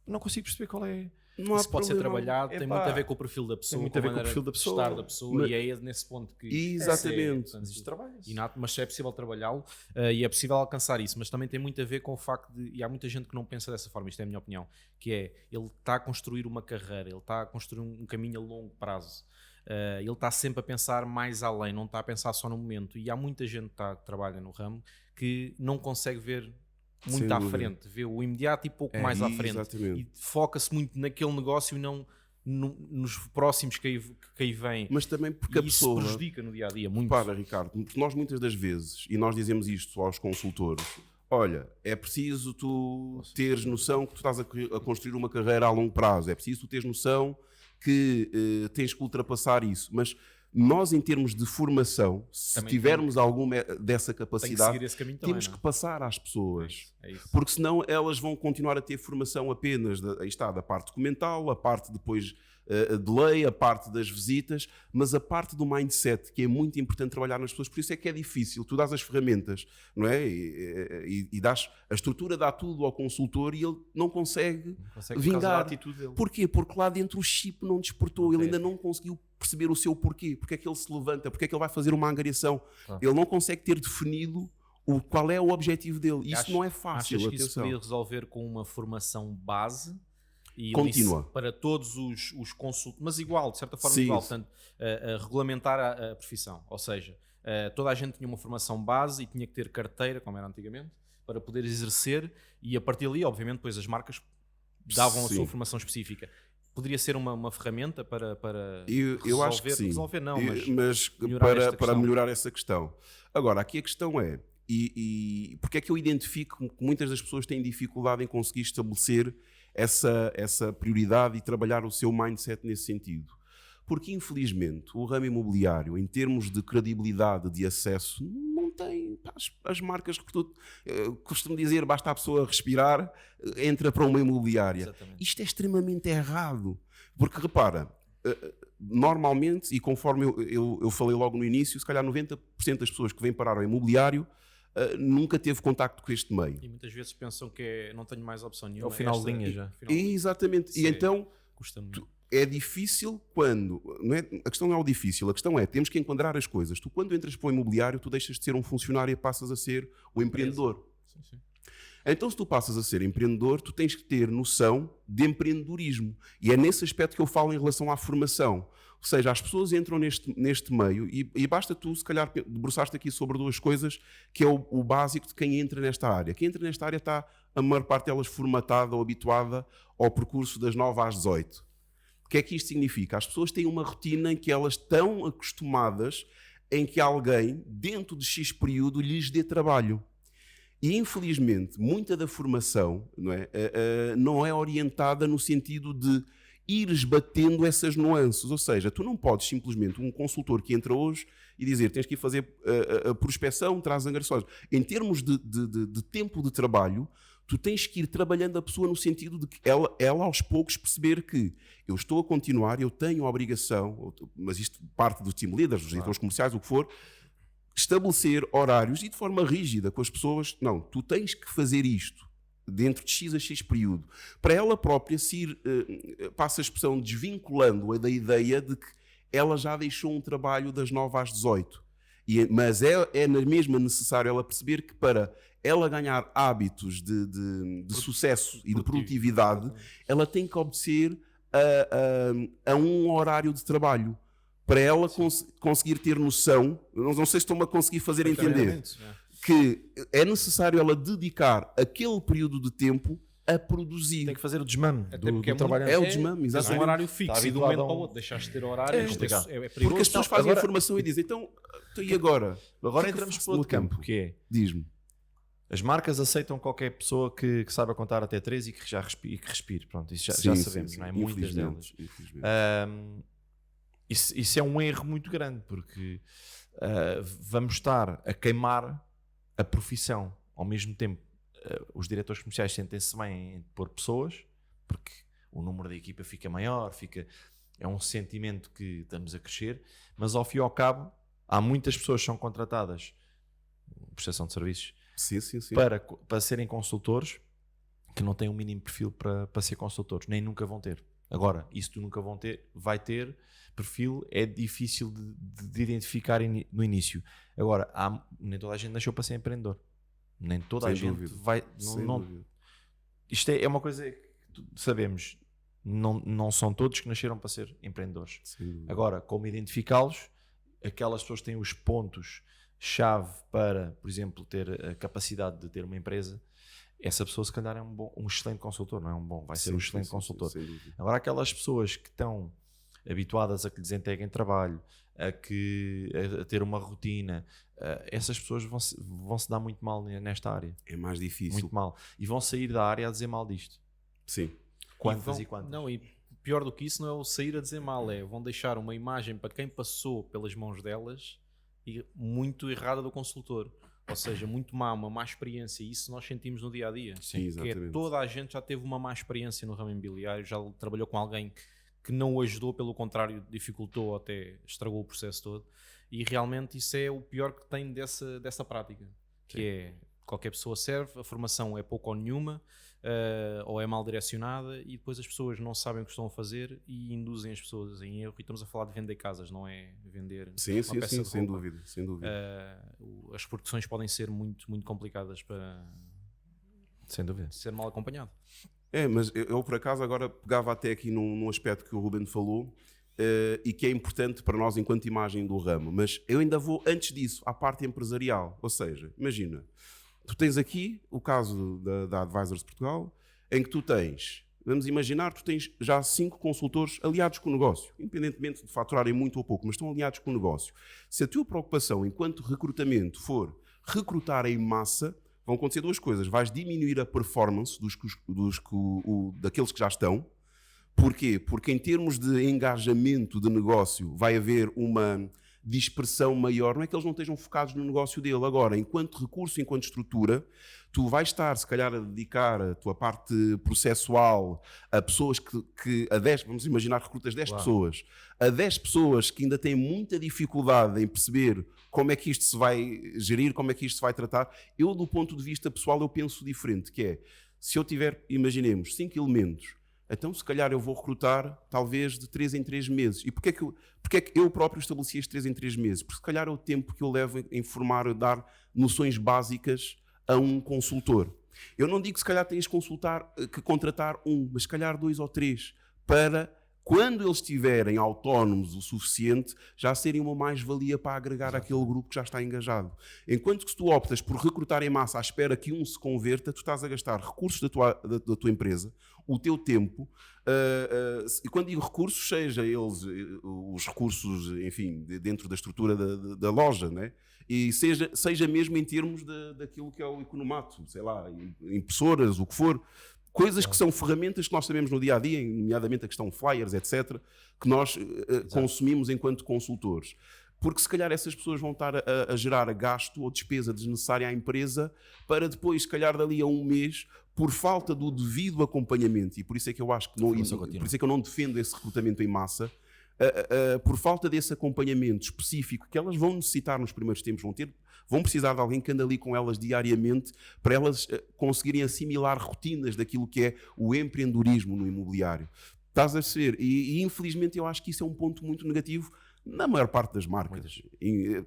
Não consigo perceber qual é... não há Isso pode ser problema. trabalhado, tem Epá, muito a ver com o perfil da pessoa, muito a ver com o maneira perfil da de pessoa. estar da pessoa, Mas- e é nesse ponto que Exatamente. portanto, Existe trabalho-se. inato, mas é possível trabalhá-lo e é possível alcançar isso, mas também tem muito a ver com o facto de, e há muita gente que não pensa dessa forma, isto é a minha opinião, que é, ele está a construir uma carreira, ele está a construir um caminho a longo prazo, ele está sempre a pensar mais além, não está a pensar só no momento, e há muita gente que trabalha no ramo que não consegue ver muito Sem à dúvida. frente, vê o imediato e pouco mais à frente, Exatamente. e foca-se muito naquele negócio e não nos próximos que aí vêm. Mas também porque E a isso pessoa... prejudica no dia a dia muito. Para, Ricardo, porque nós muitas das vezes, e nós dizemos isto aos consultores, olha, é preciso tu teres noção que tu estás a construir uma carreira a longo prazo, é preciso tu teres noção que tens que ultrapassar isso, mas nós em termos de formação, se Também tivermos alguma dessa Tem que capacidade, seguir esse caminho também. temos não que é? passar às pessoas. É isso. Porque senão elas vão continuar a ter formação apenas aí está, da parte documental, a parte depois de lei, a parte das visitas, mas a parte do mindset, que é muito importante trabalhar nas pessoas, por isso é que é difícil. Tu dás as ferramentas, não é? E dás, a estrutura dá tudo ao consultor e ele não consegue Consegue por causa da vingar. atitude dele. Porquê? Porque lá dentro o chip não despertou, ele Ok. ainda não conseguiu perceber o seu porquê, porque é que ele se levanta, porque é que ele vai fazer uma angariação. Claro. Ele não consegue ter definido qual é o objetivo dele. Isso Achas- não é fácil, Achas que isso atenção. podia resolver com uma formação base e Contínua. para todos os consultores, mas igual, de certa forma Sim, igual, sim. portanto, regulamentar a profissão, ou seja, toda a gente tinha uma formação base e tinha que ter carteira, como era antigamente, para poder exercer, e a partir dali, obviamente, depois as marcas davam a Sim. sua formação específica. Poderia ser uma ferramenta para Eu acho que sim. resolver não, mas Mas melhorar esta para questão. melhorar essa questão. Agora, aqui a questão é, e porque é que eu identifico que muitas das pessoas têm dificuldade em conseguir estabelecer essa prioridade e trabalhar o seu mindset nesse sentido? Porque, infelizmente, o ramo imobiliário, em termos de credibilidade de acesso, não tem pá, as marcas que tu costumo dizer, basta a pessoa respirar, entra para uma imobiliária. Exatamente. Isto é extremamente errado. Porque, repara, normalmente, e conforme eu falei logo no início, se calhar 90% das pessoas que vêm parar ao imobiliário nunca teve contacto com este meio. E muitas vezes pensam que não tenho mais opção É nenhuma. o final de esta- linha já. final de linha. Exatamente. Sim. E então, Custa-me. é difícil quando... Não é, a questão não é o difícil, a questão é, temos que enquadrar as coisas. Tu, quando entras para o imobiliário, tu deixas de ser um funcionário e passas a ser o empreendedor. Sim, sim. Então, se tu passas a ser empreendedor, tu tens que ter noção de empreendedorismo. E é nesse aspecto que eu falo em relação à formação. Ou seja, as pessoas entram neste meio e basta tu, se calhar, debruçaste aqui sobre duas coisas, que é o básico de quem entra nesta área. Quem entra nesta área está, a maior parte delas, formatada ou habituada ao percurso das 9 às 18. O que é que isto significa? As pessoas têm uma rotina em que elas estão acostumadas em que alguém, dentro de X período, lhes dê trabalho. E, infelizmente, muita da formação não é orientada no sentido de ires batendo essas nuances. Ou seja, tu não podes simplesmente, um consultor que entra hoje e dizer tens que ir fazer a prospecção, traz angariações. Em termos de tempo de trabalho, tu tens que ir trabalhando a pessoa no sentido de que ela aos poucos perceber que eu estou a continuar, eu tenho a obrigação, mas isto parte dos team leaders, dos editores comerciais, o que for, estabelecer horários e de forma rígida com as pessoas. Não, tu tens que fazer isto dentro de X a X período, para ela própria se ir, passa a expressão, desvinculando-a da ideia de que ela já deixou um trabalho das 9 às 18. Mas é na mesma necessário ela perceber que para ela ganhar hábitos de sucesso e de produtividade, ela tem que obedecer a um horário de trabalho. Para ela conseguir ter noção, não sei se estou-me a conseguir fazer entender, que é necessário ela dedicar aquele período de tempo a produzir. Tem que fazer o desmame do trabalho. É o desmame, Tens exatamente. um horário fixo e de um momento habituado para o outro deixaste de ter horário. É perigoso. Porque as pessoas fazem agora- a formação e dizem, então e agora? Agora O que é que eu entramos faço por no outro campo, tempo? que é, Diz-me. as marcas aceitam qualquer pessoa que saiba contar até 3 e que já respire. Pronto, isso já Sim, sabemos, sim, não é? sim. Muitas delas. Infelizmente. Isso é um erro muito grande, porque vamos estar a queimar a profissão. Ao mesmo tempo, os diretores comerciais sentem-se bem em pôr pessoas, porque o número da equipa fica maior, é um sentimento que estamos a crescer, mas ao fim e ao cabo, há muitas pessoas que são contratadas, prestação de serviços, Sim. para serem consultores, que não têm um mínimo perfil para ser consultores, nem nunca vão ter. Agora, isso tu nunca vai ter perfil, é difícil de identificar no início. Agora, nem toda a gente nasceu para ser empreendedor. Nem toda Sem a gente dúvida. vai... Sem dúvida. Isto é uma coisa que sabemos. Não são todos que nasceram para ser empreendedores. Sem dúvida. Agora, como identificá-los, aquelas pessoas que têm os pontos-chave para, por exemplo, ter a capacidade de ter uma empresa, essa pessoa se calhar é um excelente consultor, não é um bom, vai ser um excelente consultor. Sem dúvida. Agora, aquelas pessoas que estão habituadas a que lhes entreguem trabalho, a ter uma rotina, essas pessoas vão se dar muito mal nesta área. É mais difícil. Muito mal. E vão sair da área a dizer mal disto. Sim. Quantas e quantas? Não, e pior do que isso não é o sair a dizer mal, vão deixar uma imagem para quem passou pelas mãos delas e muito errada do consultor. Ou seja, muito uma má experiência. E isso nós sentimos no dia a dia. Sim, Que exatamente. toda a gente já teve uma má experiência no ramo imobiliário, já trabalhou com alguém que não o ajudou, pelo contrário, dificultou ou até estragou o processo todo. E realmente isso é o pior que tem dessa prática. Que é, qualquer pessoa serve, a formação é pouco ou nenhuma, ou é mal direcionada, e depois as pessoas não sabem o que estão a fazer e induzem as pessoas em erro. E estamos a falar de vender casas, não é vender Sim, uma peça de sem roupa. dúvida. Sem dúvida. As produções podem ser muito, muito complicadas para Sem dúvida. ser mal acompanhado. Mas eu por acaso agora pegava até aqui num aspecto que o Ruben falou e que é importante para nós enquanto imagem do ramo, mas eu ainda vou antes disso à parte empresarial. Ou seja, imagina, tu tens aqui o caso da Advisors Portugal, em que tu tens, vamos imaginar, tu tens já 5 consultores aliados com o negócio, independentemente de faturarem muito ou pouco, mas estão aliados com o negócio. Se a tua preocupação enquanto recrutamento for recrutar em massa, vão acontecer duas coisas. Vais diminuir a performance daqueles que já estão. Porquê? Porque em termos de engajamento de negócio vai haver uma dispersão maior. Não é que eles não estejam focados no negócio dele. Agora, enquanto recurso, enquanto estrutura, tu vais estar, se calhar, a dedicar a tua parte processual a pessoas que a 10, vamos imaginar, recrutas 10 pessoas, a 10 pessoas que ainda têm muita dificuldade em perceber como é que isto se vai gerir, como é que isto se vai tratar. Eu, do ponto de vista pessoal, eu penso diferente, que é, se eu tiver, imaginemos, 5 elementos Então, se calhar eu vou recrutar talvez de 3 em 3 meses. E porquê é que eu próprio estabeleci estes 3 em 3 meses? Porque se calhar é o tempo que eu levo em formar, dar noções básicas a um consultor. Eu não digo que se calhar tens que contratar mas se calhar 2 ou 3, para quando eles estiverem autónomos o suficiente, já serem uma mais-valia para agregar aquele grupo que já está engajado. Enquanto que se tu optas por recrutar em massa à espera que um se converta, tu estás a gastar recursos da tua empresa, o teu tempo, e quando digo recursos, seja eles os recursos, enfim, dentro da estrutura da loja, né? E seja mesmo em termos daquilo que é o economato, sei lá, impressoras, o que for, coisas que são ferramentas que nós sabemos no dia-a-dia, nomeadamente a questão flyers, etc., que nós consumimos enquanto consultores. Porque se calhar essas pessoas vão estar a gerar gasto ou despesa desnecessária à empresa para depois, se calhar dali a um mês, por falta do devido acompanhamento, e por isso é que eu acho que por isso é que eu não defendo esse recrutamento em massa, por falta desse acompanhamento específico que elas vão necessitar nos primeiros tempos, vão precisar de alguém que ande ali com elas diariamente para elas conseguirem assimilar rotinas daquilo que é o empreendedorismo no imobiliário. Estás a perceber? E infelizmente eu acho que isso é um ponto muito negativo na maior parte das marcas. E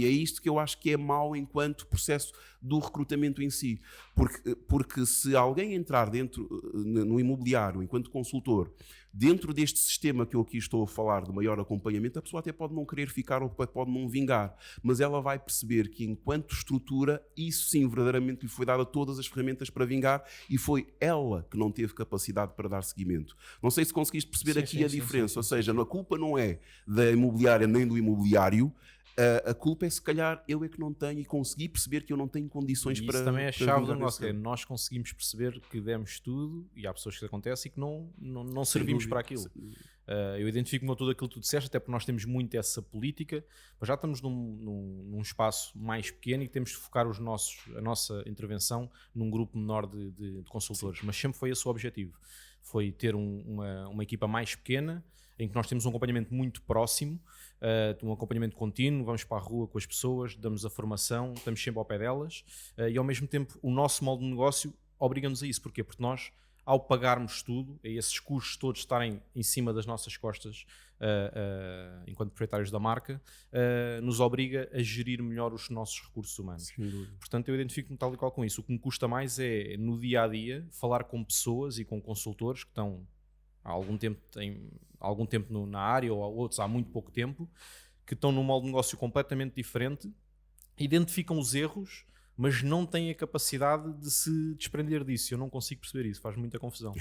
é isto que eu acho que é mau enquanto processo do recrutamento em si. Porque se alguém entrar no imobiliário enquanto consultor, dentro deste sistema que eu aqui estou a falar de maior acompanhamento, a pessoa até pode não querer ficar ou pode não vingar, mas ela vai perceber que enquanto estrutura, isso sim verdadeiramente lhe foi dada todas as ferramentas para vingar e foi ela que não teve capacidade para dar seguimento. Não sei se conseguiste perceber aqui a diferença, ou seja, a culpa não é da imobiliária nem do imobiliário, a culpa é se calhar eu é que não tenho e consegui perceber que eu não tenho condições para... Isso também é a chave do nosso. Nós conseguimos perceber que demos tudo, e há pessoas que isso acontece, e que não servimos para aquilo. Eu identifico-me com tudo aquilo que tu disseste, até porque nós temos muito essa política, mas já estamos num espaço mais pequeno e temos de focar a nossa intervenção num grupo menor de consultores. Sim. Mas sempre foi esse o objetivo. Foi ter uma equipa mais pequena, em que nós temos um acompanhamento muito próximo, um acompanhamento contínuo, vamos para a rua com as pessoas, damos a formação, estamos sempre ao pé delas, e ao mesmo tempo o nosso modo de negócio obriga-nos a isso. Porquê? Porque nós, ao pagarmos tudo, a esses custos todos estarem em cima das nossas costas, enquanto proprietários da marca, nos obriga a gerir melhor os nossos recursos humanos. Portanto, eu identifico-me tal e qual com isso. O que me custa mais é, no dia-a-dia, falar com pessoas e com consultores que estão há algum tempo na área, ou outros há muito pouco tempo, que estão num modo de negócio completamente diferente, identificam os erros, mas não têm a capacidade de se desprender disso. Eu não consigo perceber isso, faz muita confusão.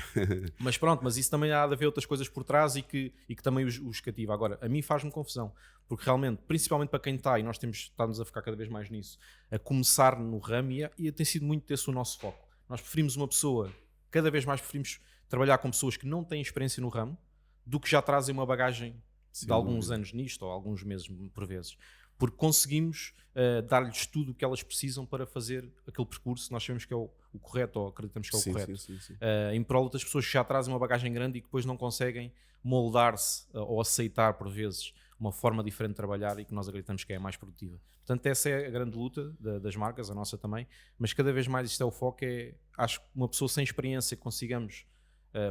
Mas pronto, mas isso também há de haver outras coisas por trás e que também os cativa. Agora, a mim faz-me confusão, porque realmente, principalmente para quem está, e nós estamos a ficar cada vez mais nisso, a começar no ramo, e tem sido muito esse o nosso foco. Nós preferimos uma pessoa, cada vez mais preferimos trabalhar com pessoas que não têm experiência no ramo, do que já trazem uma bagagem de alguns anos nisto, ou alguns meses por vezes. Porque conseguimos dar-lhes tudo o que elas precisam para fazer aquele percurso que nós sabemos que é o correto, ou acreditamos que é o correto. Sim. Em prol de outras pessoas que já trazem uma bagagem grande e que depois não conseguem moldar-se ou aceitar, por vezes, uma forma diferente de trabalhar e que nós acreditamos que é a mais produtiva. Portanto, essa é a grande luta das marcas, a nossa também, mas cada vez mais isto é o foco, acho que uma pessoa sem experiência que consigamos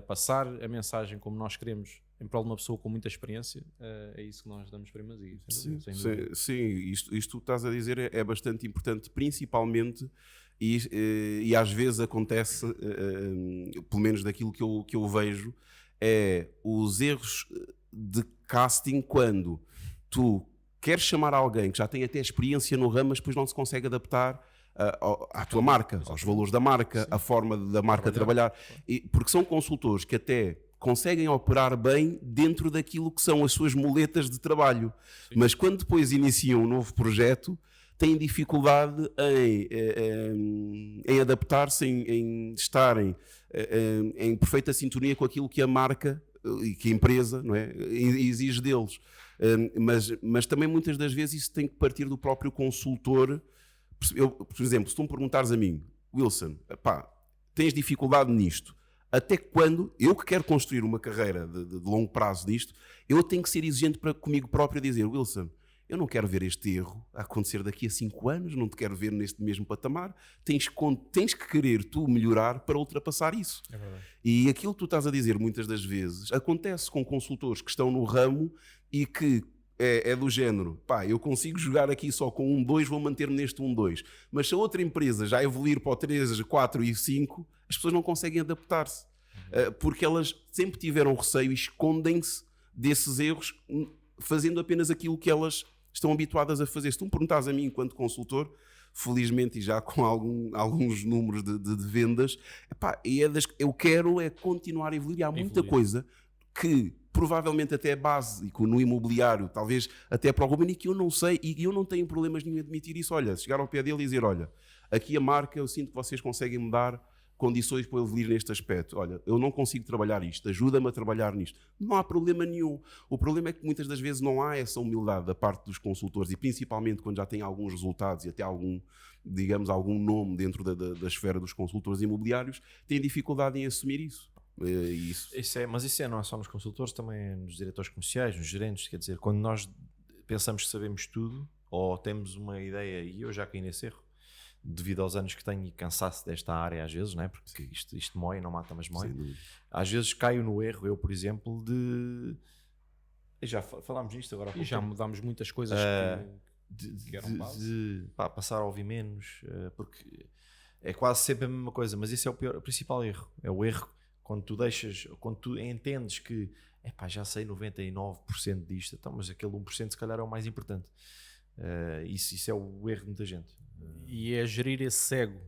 passar a mensagem como nós queremos em prol de uma pessoa com muita experiência, é isso que nós damos primazia. Sim, isto que tu estás a dizer é bastante importante, principalmente, e às vezes acontece, pelo menos daquilo que eu vejo, é os erros de casting quando tu queres chamar alguém que já tem até experiência no ramo, mas depois não se consegue adaptar à tua marca, aos valores da marca, à forma da marca trabalhar. Porque são consultores que até conseguem operar bem dentro daquilo que são as suas muletas de trabalho. Sim. Mas quando depois iniciam um novo projeto, têm dificuldade em adaptar-se, em estarem em perfeita sintonia com aquilo que a marca e que a empresa, não é, exige deles. Mas também muitas das vezes isso tem que partir do próprio consultor. Por exemplo, se tu me perguntares a mim, Wilson, tens dificuldade nisto, até quando eu que quero construir uma carreira de longo prazo nisto, eu tenho que ser exigente comigo próprio e dizer, Wilson, Eu não quero ver este erro a acontecer daqui a 5 anos, não te quero ver neste mesmo patamar. Tens que querer tu melhorar para ultrapassar isso. É verdade. E aquilo que tu estás a dizer muitas das vezes acontece com consultores que estão no ramo e que é do género, pá, eu consigo jogar aqui só com 1-2, vou manter-me neste 1-2. Mas se a outra empresa já evoluir para o 3, 4 e 5, as pessoas não conseguem adaptar-se. Porque elas sempre tiveram receio e escondem-se desses erros, fazendo apenas aquilo que elas estão habituadas a fazer. Se tu me perguntares a mim, enquanto consultor, felizmente e já com alguns números de vendas, epá, eu quero continuar a evoluir. Há muita coisa que provavelmente até é básico no imobiliário, talvez até para o Ruben, e que eu não sei, e eu não tenho problemas nenhum em admitir isso. Olha, chegar ao pé dele e dizer, olha, aqui a marca, eu sinto que vocês conseguem me dar condições para eu evoluir neste aspecto. Olha, eu não consigo trabalhar isto, ajuda-me a trabalhar nisto. Não há problema nenhum. O problema é que muitas das vezes não há essa humildade da parte dos consultores, e principalmente quando já têm alguns resultados e até algum nome dentro da esfera dos consultores imobiliários, têm dificuldade em assumir isso. Mas isso não é só nos consultores, também é nos diretores comerciais, nos gerentes. Quer dizer, quando nós pensamos que sabemos tudo ou temos uma ideia, e eu já caí nesse erro devido aos anos que tenho e cansaço desta área às vezes, não é? Porque isto mói, não mata, mas mói. Às vezes caio no erro, eu por exemplo, já falámos nisto agora há pouco E já tempo. mudámos muitas coisas que eram base. Passar a ouvir menos, porque é quase sempre a mesma coisa, mas esse é o principal erro. É o erro quando tu entendes que já sei 99% disto, então, mas aquele 1% se calhar é o mais importante. Isso é o erro de muita gente. E é gerir esse ego.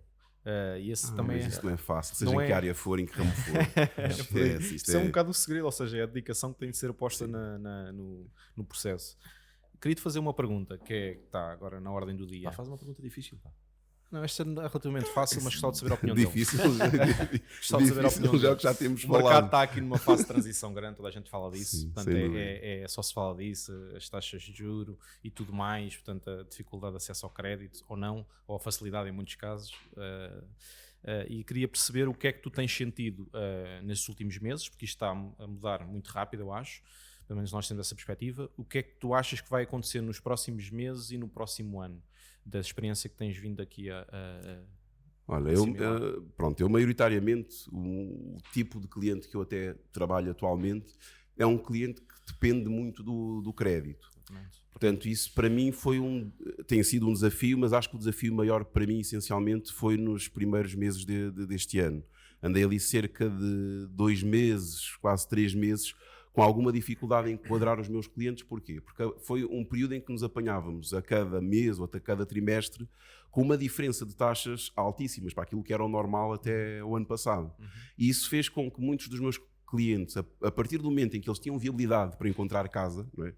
Também mas isso não é fácil, seja em que área for, em que ramo for. Isso é um bocado o segredo, ou seja, é a dedicação que tem de ser posta no processo. Queria-te fazer uma pergunta que está agora na ordem do dia. Faz uma pergunta difícil. Não, esta é relativamente fácil, mas gostava de saber a opinião dele. Difícil. Gostava de saber a opinião já dele. que já temos O mercado falado. está aqui numa fase de transição grande, toda a gente fala disso. Sim, Portanto, sem dúvida. só se fala disso, as taxas de juro e tudo mais, portanto, a dificuldade de acesso ao crédito ou não, ou a facilidade em muitos casos. E queria perceber o que é que tu tens sentido nestes últimos meses, porque isto está a mudar muito rápido, eu acho. Pelo menos nós temos essa perspectiva. O que é que tu achas que vai acontecer nos próximos meses e no próximo ano, da experiência que tens vindo aqui Olha, eu maioritariamente, o tipo de cliente que eu até trabalho atualmente é um cliente que depende muito do crédito. Exatamente. Portanto, isso para mim tem sido um desafio, mas acho que o desafio maior para mim, essencialmente, foi nos primeiros meses deste ano. Andei ali cerca de 2 meses, quase 3 meses, com alguma dificuldade em enquadrar os meus clientes. Porquê? Porque foi um período em que nos apanhávamos a cada mês ou até cada trimestre com uma diferença de taxas altíssimas para aquilo que era o normal até o ano passado. E isso fez com que muitos dos meus clientes, a partir do momento em que eles tinham viabilidade para encontrar casa, não é?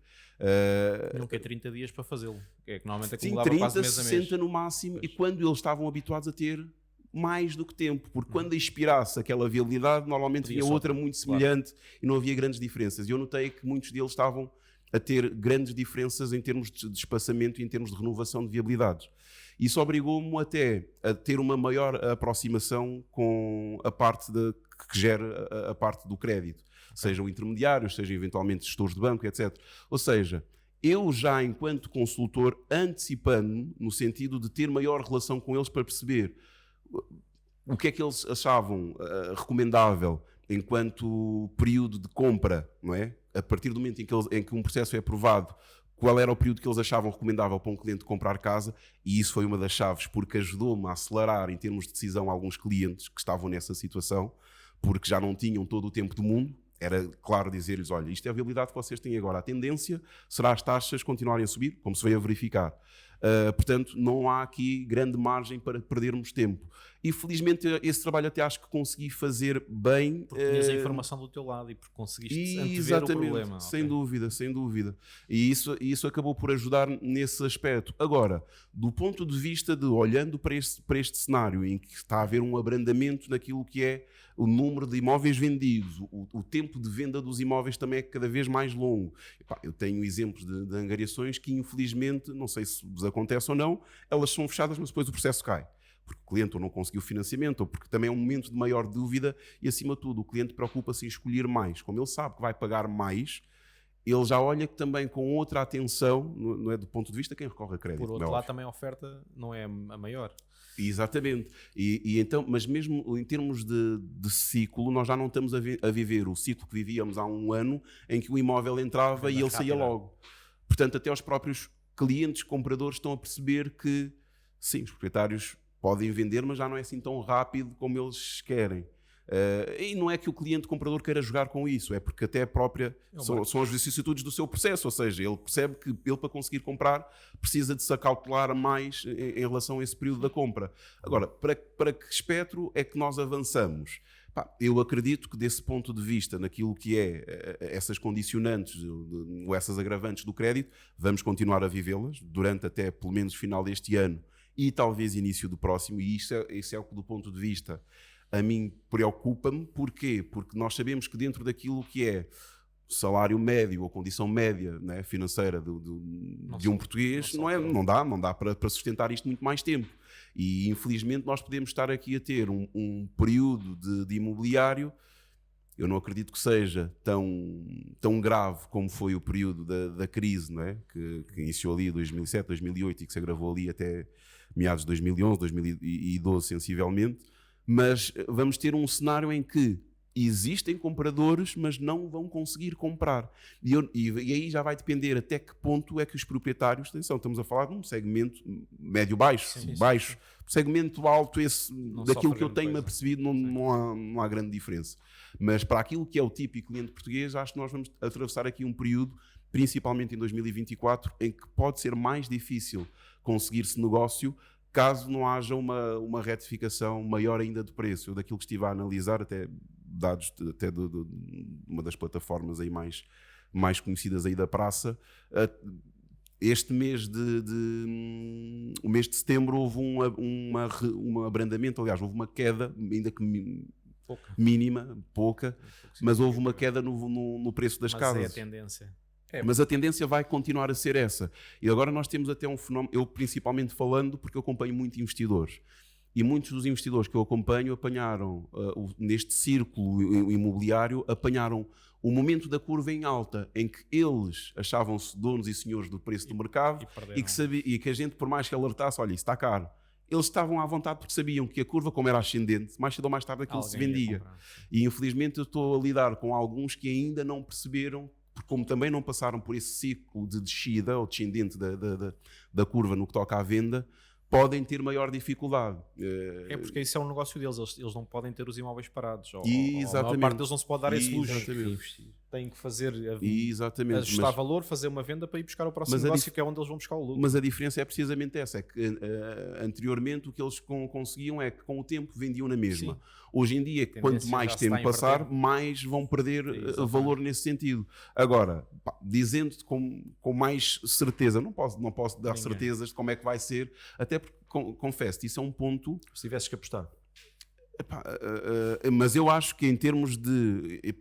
Nunca é 30 dias para fazê-lo, que normalmente Sim, acumulava 30, quase mês a mês. 60 no máximo, e quando eles estavam habituados a ter mais do que tempo, porque quando expirasse aquela viabilidade, normalmente Podia vinha outra soltar, muito semelhante, e não havia grandes diferenças. E eu notei que muitos deles estavam a ter grandes diferenças em termos de espaçamento e em termos de renovação de viabilidades. Isso obrigou-me até a ter uma maior aproximação com a parte que gera a parte do crédito, sejam intermediários, sejam eventualmente gestores de banco, etc. Ou seja, eu já enquanto consultor antecipando no sentido de ter maior relação com eles para perceber o que é que eles achavam recomendável enquanto período de compra, não é? A partir do momento em que um processo é aprovado, qual era o período que eles achavam recomendável para um cliente comprar casa, e isso foi uma das chaves, porque ajudou-me a acelerar em termos de decisão alguns clientes que estavam nessa situação, porque já não tinham todo o tempo do mundo. Era claro dizer-lhes, olha, isto é a viabilidade que vocês têm agora, a tendência será as taxas continuarem a subir, como se veio a verificar. Portanto, não há aqui grande margem para perdermos tempo. E felizmente esse trabalho até acho que consegui fazer bem. Porque tinhas a informação do teu lado e porque conseguiste antever o problema. Sem dúvida, sem dúvida. E isso acabou por ajudar nesse aspecto. Agora, do ponto de vista de olhando para este cenário em que está a haver um abrandamento naquilo que é o número de imóveis vendidos, o tempo de venda dos imóveis também é cada vez mais longo. Eu tenho exemplos de angariações que infelizmente, não sei se vos acontece ou não, elas são fechadas, mas depois o processo cai. Porque o cliente ou não conseguiu financiamento, ou porque também é um momento de maior dúvida, e acima de tudo o cliente preocupa-se em escolher mais. Como ele sabe que vai pagar mais, ele já olha que também com outra atenção, não é do ponto de vista de quem recorre a crédito. Por outro não é lado, óbvio. também a oferta não é a maior. Exatamente. E então, mas mesmo em termos de ciclo, nós já não estamos a viver o ciclo que vivíamos há um ano, em que o imóvel entrava Venda e ele saía rápida. logo. Portanto, até os próprios clientes, compradores, estão a perceber que, sim, os proprietários podem vender, mas já não é assim tão rápido como eles querem. E não é que o cliente comprador queira jogar com isso, é porque até a própria são as vicissitudes do seu processo, ou seja, ele percebe que ele para conseguir comprar precisa de se acautelar mais em relação a esse período da compra. Agora, para que espectro é que nós avançamos? Pá, eu acredito que desse ponto de vista, naquilo que é essas condicionantes ou essas agravantes do crédito, vamos continuar a vivê-las durante até pelo menos o final deste ano e talvez início do próximo, e isso é o que do ponto de vista a mim preocupa-me. Porquê? Porque nós sabemos que dentro daquilo que é salário médio ou condição média, né, financeira de um português, não dá para sustentar isto muito mais tempo. E infelizmente nós podemos estar aqui a ter um período de imobiliário, eu não acredito que seja tão grave como foi o período da crise, não é? que iniciou ali em 2007, 2008 e que se agravou ali até meados de 2011, 2012 sensivelmente. Mas vamos ter um cenário em que existem compradores, mas não vão conseguir comprar. E aí já vai depender até que ponto é que os proprietários, atenção, estamos a falar de um segmento médio-baixo, baixo. Segmento alto, esse, daquilo que eu tenho apercebido, não há grande diferença. Mas para aquilo que é o típico cliente português, acho que nós vamos atravessar aqui um período, principalmente em 2024, em que pode ser mais difícil conseguir-se negócio, caso não haja uma retificação maior ainda de preço. Eu daquilo que estive a analisar, até dados até de uma das plataformas aí mais conhecidas aí da praça, este mês o mês de setembro houve um abrandamento, aliás, houve uma queda, ainda que mínima, pouca, mas houve uma queda no preço das casas. Mas é a tendência. Mas a tendência vai continuar a ser essa. E agora nós temos até um fenómeno, eu principalmente falando, porque eu acompanho muito investidores. E muitos dos investidores que eu acompanho apanharam, neste círculo imobiliário, apanharam o momento da curva em alta, em que eles achavam-se donos e senhores do preço do mercado e que a gente, por mais que alertasse, olha, isso está caro, eles estavam à vontade porque sabiam que a curva, como era ascendente, mais cedo ou mais tarde aquilo se vendia. E infelizmente eu estou a lidar com alguns que ainda não perceberam, porque como também não passaram por esse ciclo de descida ou descendente da curva no que toca à venda, podem ter maior dificuldade. É porque isso é um negócio deles, eles não podem ter os imóveis parados. Ou a Exatamente. maior parte deles não se pode dar esse luxo. Exatamente. Têm que fazer, Exatamente. ajustar valor, fazer uma venda para ir buscar o próximo negócio, que é onde eles vão buscar o lucro. Mas a diferença é precisamente essa, é que anteriormente o que eles conseguiam é que com o tempo vendiam na mesma. Sim. Hoje em dia, quanto mais tempo passar, mais vão perder valor nesse sentido. Agora, dizendo com mais certeza, não posso dar certezas de como é que vai ser, até porque, confesso, isso é um ponto... Se tivesses que apostar. Mas eu acho que em termos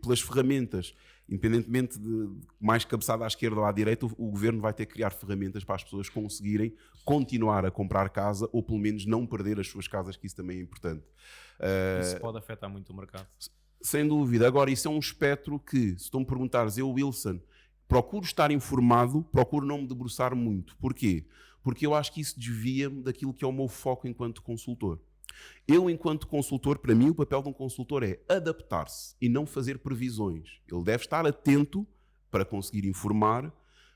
pelas ferramentas, independentemente de mais cabeçada à esquerda ou à direita, o governo vai ter que criar ferramentas para as pessoas conseguirem continuar a comprar casa ou pelo menos não perder as suas casas, que isso também é importante. Isso pode afetar muito o mercado. Sem dúvida. Agora, isso é um espectro que, se tu me perguntares, eu, Wilson, procuro estar informado, procuro não me debruçar muito. Porquê? Porque eu acho que isso desvia-me daquilo que é o meu foco enquanto consultor. Eu, enquanto consultor, para mim, o papel de um consultor é adaptar-se e não fazer previsões. Ele deve estar atento para conseguir informar,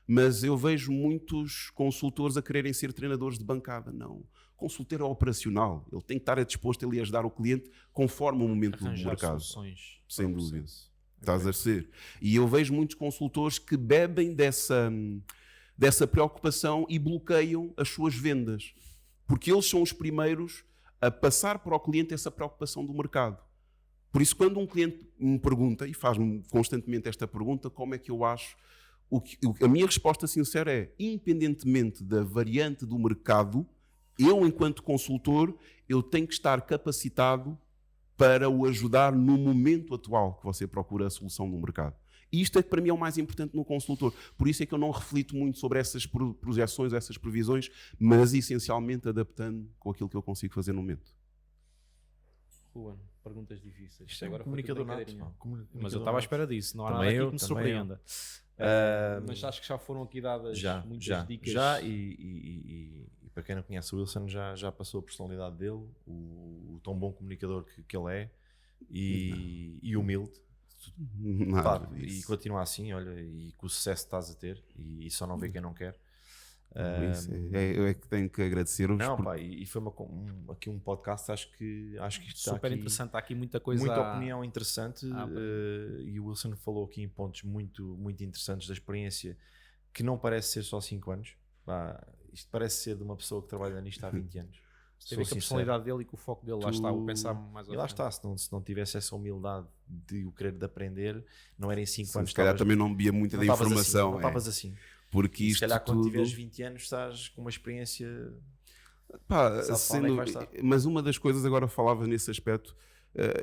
mas eu vejo muitos consultores a quererem ser treinadores de bancada. Não. O consultor é operacional. Ele tem que estar disposto a lhe ajudar o cliente conforme o momento do mercado. Soluções. Sem dúvida. Estás a ser. E eu vejo muitos consultores que bebem dessa preocupação e bloqueiam as suas vendas. Porque eles são os primeiros a passar para o cliente essa preocupação do mercado. Por isso, quando um cliente me pergunta, e faz-me constantemente esta pergunta, como é que eu acho, a minha resposta sincera é, independentemente da variante do mercado, eu, enquanto consultor, eu tenho que estar capacitado para o ajudar no momento atual que você procura a solução no mercado. E isto é que para mim é o mais importante no consultor. Por isso é que eu não reflito muito sobre essas projeções, essas previsões, mas essencialmente adaptando com aquilo que eu consigo fazer no momento. Juan, perguntas difíceis. Isto é agora comunicador nato. Mas eu estava à espera disso, não há nada aqui que me surpreenda. Mas acho que já foram aqui dadas muitas já, dicas. E para quem não conhece o Wilson, já passou a personalidade dele, o tão bom comunicador que ele é e humilde. Nada Pá, e disso. continua assim, olha, e com o sucesso que estás a ter, e só não vê quem não quer. Isso eu é que tenho que agradecer-vos. Não, porque- pá, e foi aqui um podcast, acho que está Super aqui interessante. Há aqui muita coisa. muita opinião interessante, Ah, bem. e o Wilson falou aqui em pontos muito, muito interessantes da experiência, que não parece ser só 5 anos. Pá, isto parece ser de uma pessoa que trabalha nisto há 20 anos. Tem a ver com a personalidade dele e com o foco dele. Lá está, o pensar mais E lá está, se não tivesse essa humildade de o querer de aprender, não era em 5 se anos. calhar estavas- também não bebia muita não da estavas informação. Assim, não estavas assim. Porque E se isto calhar quando tudo... tiveres 20 anos estás com uma experiência. Pá, Sabe para onde é que vai estar? mas uma das coisas, agora falava nesse aspecto,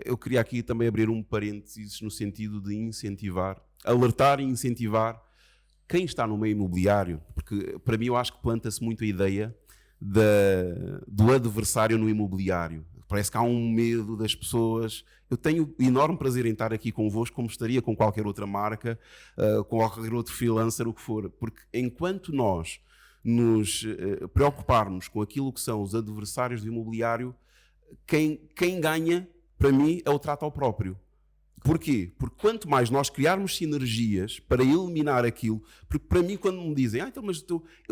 eu queria aqui também abrir um parênteses no sentido de incentivar, alertar e incentivar quem está no meio imobiliário, porque para mim eu acho que planta-se muito a ideia do adversário no imobiliário. Parece que há um medo das pessoas. Eu tenho enorme prazer em estar aqui convosco, como estaria com qualquer outra marca, com qualquer outro freelancer, o que for, porque enquanto nós nos preocuparmos com aquilo que são os adversários do imobiliário, quem ganha, para mim, é o trato ao próprio. Porquê? Porque quanto mais nós criarmos sinergias para eliminar aquilo, porque para mim quando me dizem, então, mas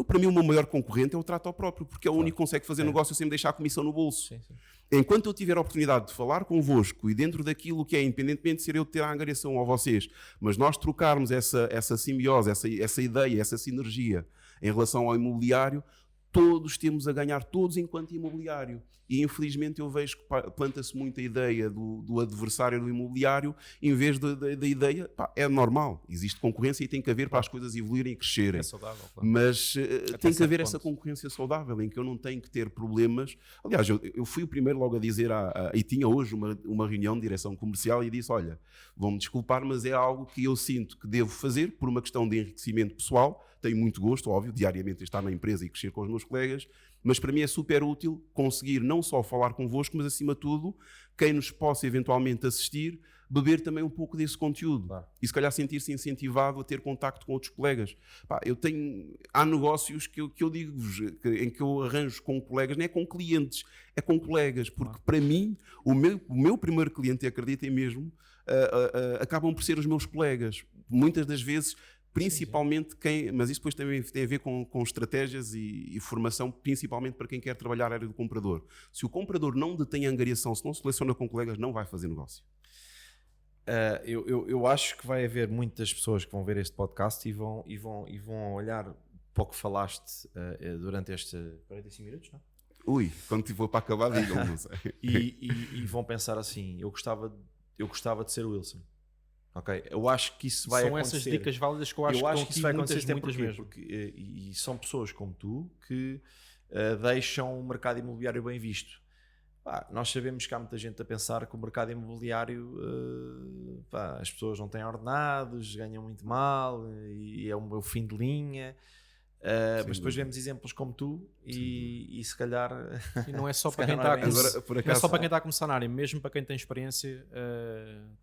para mim o meu maior concorrente é o trato ao próprio, porque é o único que consegue fazer negócio sem me deixar a comissão no bolso. Sim, sim. Enquanto eu tiver a oportunidade de falar convosco e dentro daquilo que é, independentemente de ser eu ter a angariação a vocês, mas nós trocarmos essa simbiose, essa ideia, essa sinergia em relação ao imobiliário, todos temos a ganhar, todos enquanto imobiliário. E infelizmente eu vejo que planta-se muito a ideia do adversário do imobiliário, em vez da ideia, pá, é normal, existe concorrência e tem que haver para as coisas evoluírem e crescerem. É saudável, claro. Mas Até tem que certo haver ponto. essa concorrência saudável, em que eu não tenho que ter problemas. Aliás, eu fui o primeiro logo a dizer, e tinha hoje uma reunião de direção comercial e disse, olha, vão-me desculpar, mas é algo que eu sinto que devo fazer por uma questão de enriquecimento pessoal. Tenho muito gosto, óbvio, diariamente estar na empresa e crescer com os meus colegas, mas para mim é super útil conseguir não só falar convosco, mas acima de tudo, quem nos possa eventualmente assistir, beber também um pouco desse conteúdo. Claro. E se calhar sentir-se incentivado a ter contacto com outros colegas. Pá, há negócios que eu digo-vos, em que eu arranjo com colegas, não é com clientes, é com colegas, porque para mim, o meu primeiro cliente, e acreditem mesmo, acabam por ser os meus colegas. Muitas das vezes, principalmente mas isso depois também tem a ver com estratégias e formação, principalmente para quem quer trabalhar a área do comprador. Se o comprador não detém a angariação, se não se seleciona com colegas, não vai fazer negócio. Eu acho que vai haver muitas pessoas que vão ver este podcast e vão olhar para o que falaste durante estes 45 minutos, não? Ui, quando vou para acabar, digam, não sei. E vão pensar assim, eu gostava de ser o Wilson. Ok? Eu acho que isso vai São acontecer. essas dicas válidas que eu acho que estão que isso vai aqui acontecer muitas porquê? mesmo. Porque e são pessoas como tu que deixam o mercado imobiliário bem visto. Pá, nós sabemos que há muita gente a pensar que o mercado imobiliário, as pessoas não têm ordenados, ganham muito mal e é o meu fim de linha. Mas depois vemos exemplos como tu e se calhar E não é só Se para quem calhar está a não é bem começar. Agora, por Não é acaso, só para quem está a começar na área, mesmo para quem tem experiência,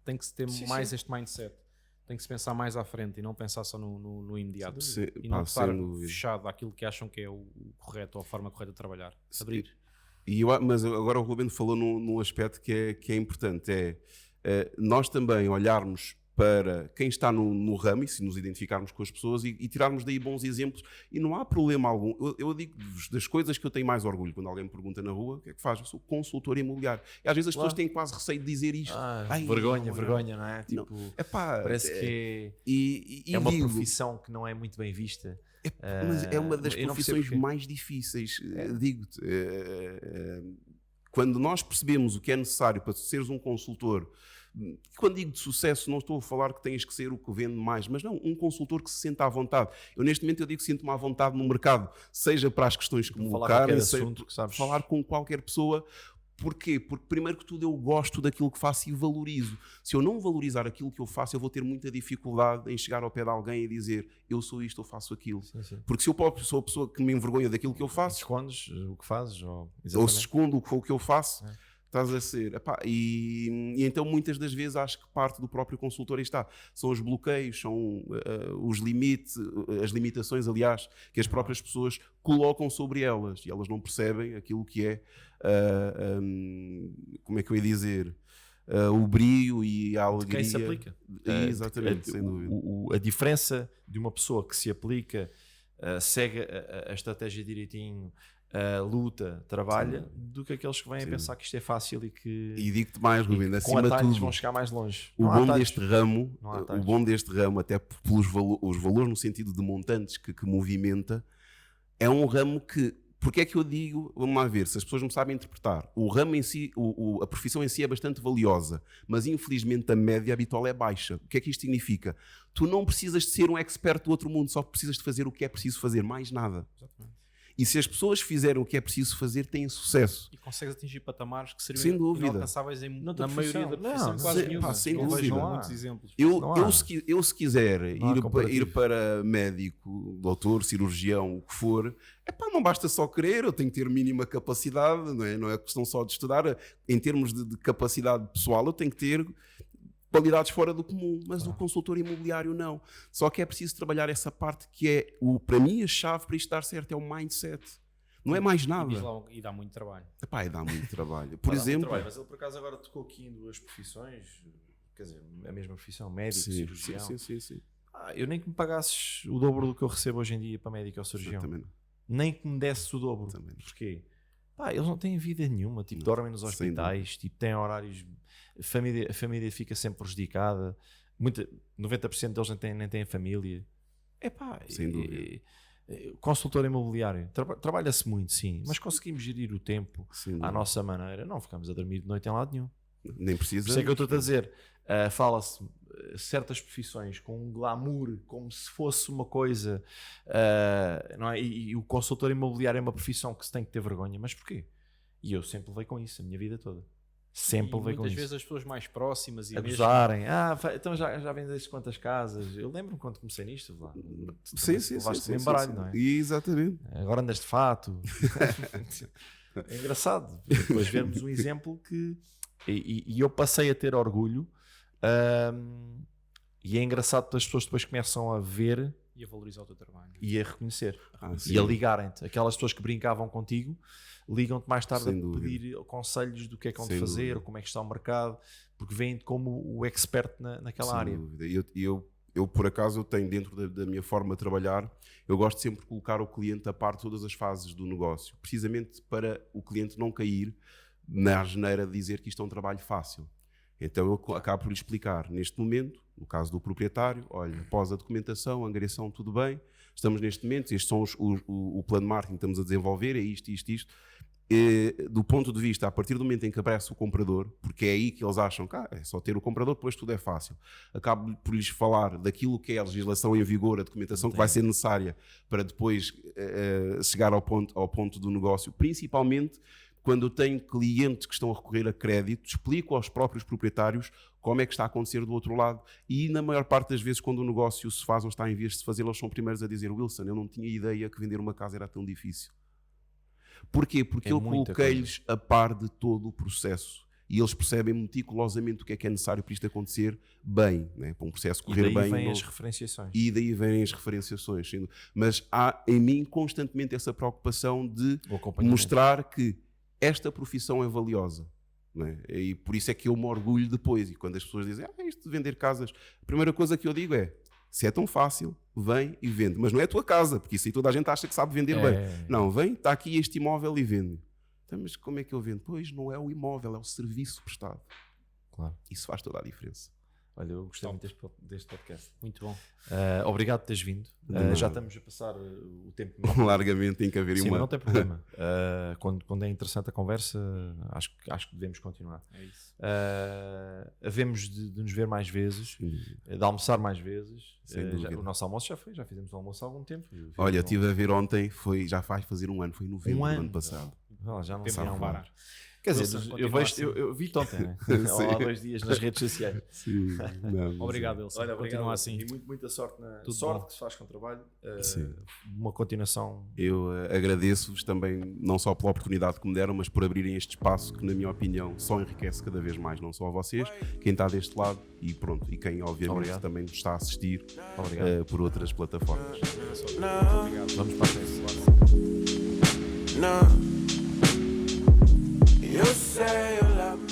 tem que se ter Sim, mais sim. este mindset. Tem que se pensar mais à frente e não pensar só no imediato. Sim, E pá, não estar sem dúvida. fechado àquilo que acham que é o correto ou a forma correta de trabalhar. Abrir. Mas agora o Rubén falou num aspecto que é importante, nós também olharmos para quem está no ramo e se nos identificarmos com as pessoas e tirarmos daí bons exemplos, e não há problema algum. Eu digo-vos das coisas que eu tenho mais orgulho, quando alguém me pergunta na rua, o que é que faz? Eu sou consultor imobiliário. E às vezes as pessoas têm quase receio de dizer isto. Ai, vergonha, não é? Não. Tipo, Epá, parece que e é uma digo, profissão que não é muito bem vista. mas é uma das eu não percebo profissões porquê. mais difíceis, digo-te. Quando nós percebemos o que é necessário para seres um consultor, quando digo de sucesso, não estou a falar que tens que ser o que vende mais, mas não, um consultor que se senta à vontade. Neste momento, eu digo que sinto-me à vontade no mercado, seja para as questões que me Falar colocarem, qualquer seja assunto que sabes. falar com qualquer pessoa. Porquê? Porque, primeiro que tudo, eu gosto daquilo que faço e valorizo. Se eu não valorizar aquilo que eu faço, eu vou ter muita dificuldade em chegar ao pé de alguém e dizer eu sou isto, eu faço aquilo. Sim. Porque se eu sou a pessoa que me envergonha daquilo que eu faço, Escondes o que fazes? Ou ou se escondo o que eu faço, Estás a ser. Epá, e então muitas das vezes acho que parte do próprio consultor aí está. São os bloqueios, são os limites, as limitações, aliás, que as próprias pessoas colocam sobre elas e elas não percebem aquilo que é, como é que eu ia dizer, o brilho e a alegria. Quem se aplica. Exatamente, sem dúvida. A diferença de uma pessoa que se aplica, segue a estratégia direitinho, luta, trabalha, do que aqueles que vêm a pensar que isto é fácil e que E digo-te mais, Rubem, com acima de atalhos tudo, vão chegar mais longe. o Não há bom atalhos. deste ramo, Não há o atalhos. bom deste ramo, até pelos os valores no sentido de montantes que movimenta, é um ramo que, porque é que eu digo, vamos lá ver, se as pessoas não sabem interpretar, o ramo em si, a profissão em si é bastante valiosa, mas infelizmente a média habitual é baixa. O que é que isto significa? Tu não precisas de ser um expert do outro mundo, só precisas de fazer o que é preciso fazer, mais nada. Exatamente. E se as pessoas fizerem o que é preciso fazer, têm sucesso. E consegues atingir patamares que seriam Sem dúvida. inalcançáveis Noutra na maioria profissão. da profissão, Não, quase sem- nenhuma. pá, sem Eu vejo dúvida. muitos exemplos. Não há. Eu se quiser Não há ir comparativo. para médico, doutor, cirurgião, o que for, não basta só querer, eu tenho que ter mínima capacidade, não é questão só de estudar. Em termos de capacidade pessoal, eu tenho que ter qualidades fora do comum, mas o consultor imobiliário não. Só que é preciso trabalhar essa parte que é, para mim, a chave para isto dar certo é o mindset. Não é mais E, diz nada. lá, e dá muito trabalho. E dá muito trabalho. Por Dá muito exemplo, trabalho, mas ele por acaso agora tocou aqui em duas profissões, quer dizer, a mesma profissão, médico, cirurgião. sim. Eu nem que me pagasses o dobro do que eu recebo hoje em dia para médico ou cirurgião, nem que me desse o dobro. Também não. Porquê? Eles não têm vida nenhuma, tipo, Não, dormem nos sem hospitais, tipo, têm horários, a família fica sempre prejudicada, 90% deles nem têm família. Sem dúvida. Consultor imobiliário, trabalha-se muito, sim, mas conseguimos gerir o tempo Sem à dúvida. nossa maneira, não ficamos a dormir de noite em lado nenhum. Nem precisa. Por isso é que eu estou a dizer, fala-se certas profissões com um glamour, como se fosse uma coisa, não é? E o consultor imobiliário é uma profissão que se tem que ter vergonha, mas porquê? E eu sempre levei com isso, a minha vida toda. Sempre E levei com muitas isso. vezes as pessoas mais próximas e A mesmo gozarem, então já vendeste quantas casas? Eu lembro-me quando comecei nisto, lá. Sim. Levaste-me em baralho, não é? Exatamente. Agora andas de fato. É engraçado depois vermos um exemplo que e eu passei a ter orgulho, e é engraçado que as pessoas depois começam a ver e a valorizar o teu trabalho. e a reconhecer Sim. e a ligarem-te. Aquelas pessoas que brincavam contigo ligam-te mais tarde Sem a dúvida. pedir conselhos do que é que vão Sem fazer, dúvida. ou como é que está o mercado, porque veem-te como o expert naquela Sem área. dúvida. Eu, por acaso, eu tenho dentro da minha forma de trabalhar, eu gosto sempre de colocar o cliente a par de todas as fases do negócio, precisamente para o cliente não cair na asneira de dizer que isto é um trabalho fácil. Então eu acabo por lhe explicar, neste momento, no caso do proprietário, olha, após a documentação, a angariação, tudo bem, estamos neste momento, estes são o plano de marketing que estamos a desenvolver, é isto. Do ponto de vista, a partir do momento em que aparece o comprador, porque é aí que eles acham que é só ter o comprador, depois tudo é fácil. Acabo por lhes falar daquilo que é a legislação em vigor, a documentação que vai ser necessária para depois chegar ao ponto do negócio, principalmente quando eu tenho clientes que estão a recorrer a crédito, explico aos próprios proprietários como é que está a acontecer do outro lado. E na maior parte das vezes, quando o negócio se faz ou está em vias de se fazer, eles são primeiros a dizer: Wilson, eu não tinha ideia que vender uma casa era tão difícil. Porquê? Porque eu coloquei-lhes a par de todo o processo. E eles percebem meticulosamente o que é necessário para isto acontecer bem, né? Para um processo correr E daí bem. vêm as referenciações. E daí vêm as referenciações. Mas há em mim constantemente essa preocupação de mostrar que esta profissão é valiosa. Não é? E por isso é que eu me orgulho depois. E quando as pessoas dizem, isto de vender casas, a primeira coisa que eu digo é: se é tão fácil, vem e vende. Mas não é a tua casa, porque isso aí toda a gente acha que sabe vender bem. Não, vem, está aqui este imóvel e vende. Então, mas como é que eu vendo? Pois não é o imóvel, é o serviço prestado. Claro. Isso faz toda a diferença. Olha, eu gostei muito deste podcast. Muito bom. Obrigado por teres vindo. Já estamos a passar o tempo. Largamente tem que haver Sim, uma... mas não tem problema. Quando é interessante a conversa, acho que devemos continuar. É isso. Havemos de nos ver mais vezes, de almoçar mais vezes. Sem dúvida. O nosso almoço já fizemos o almoço há algum tempo. Olha, estive a ver ontem, já faz fazer um ano, foi em novembro do ano passado. Já não Tempo sabe não falar. parar. Quer dizer, Wilson, eu, continua vejo, assim. eu vi-te ontem, né? Sim. Há 2 dias nas redes sociais. Sim, não, mas Obrigado, Wilson. Olha, Continua assim. E muita sorte Tudo sorte bom. que se faz com o trabalho. Sim. Uma continuação. Eu agradeço-vos também, não só pela oportunidade que me deram, mas por abrirem este espaço que, na minha opinião, só enriquece cada vez mais, não só a vocês, quem está deste lado e pronto, e quem obviamente Obrigado. também nos está a assistir Obrigado. por outras plataformas. no, Vamos para a frente. no. You say you love me.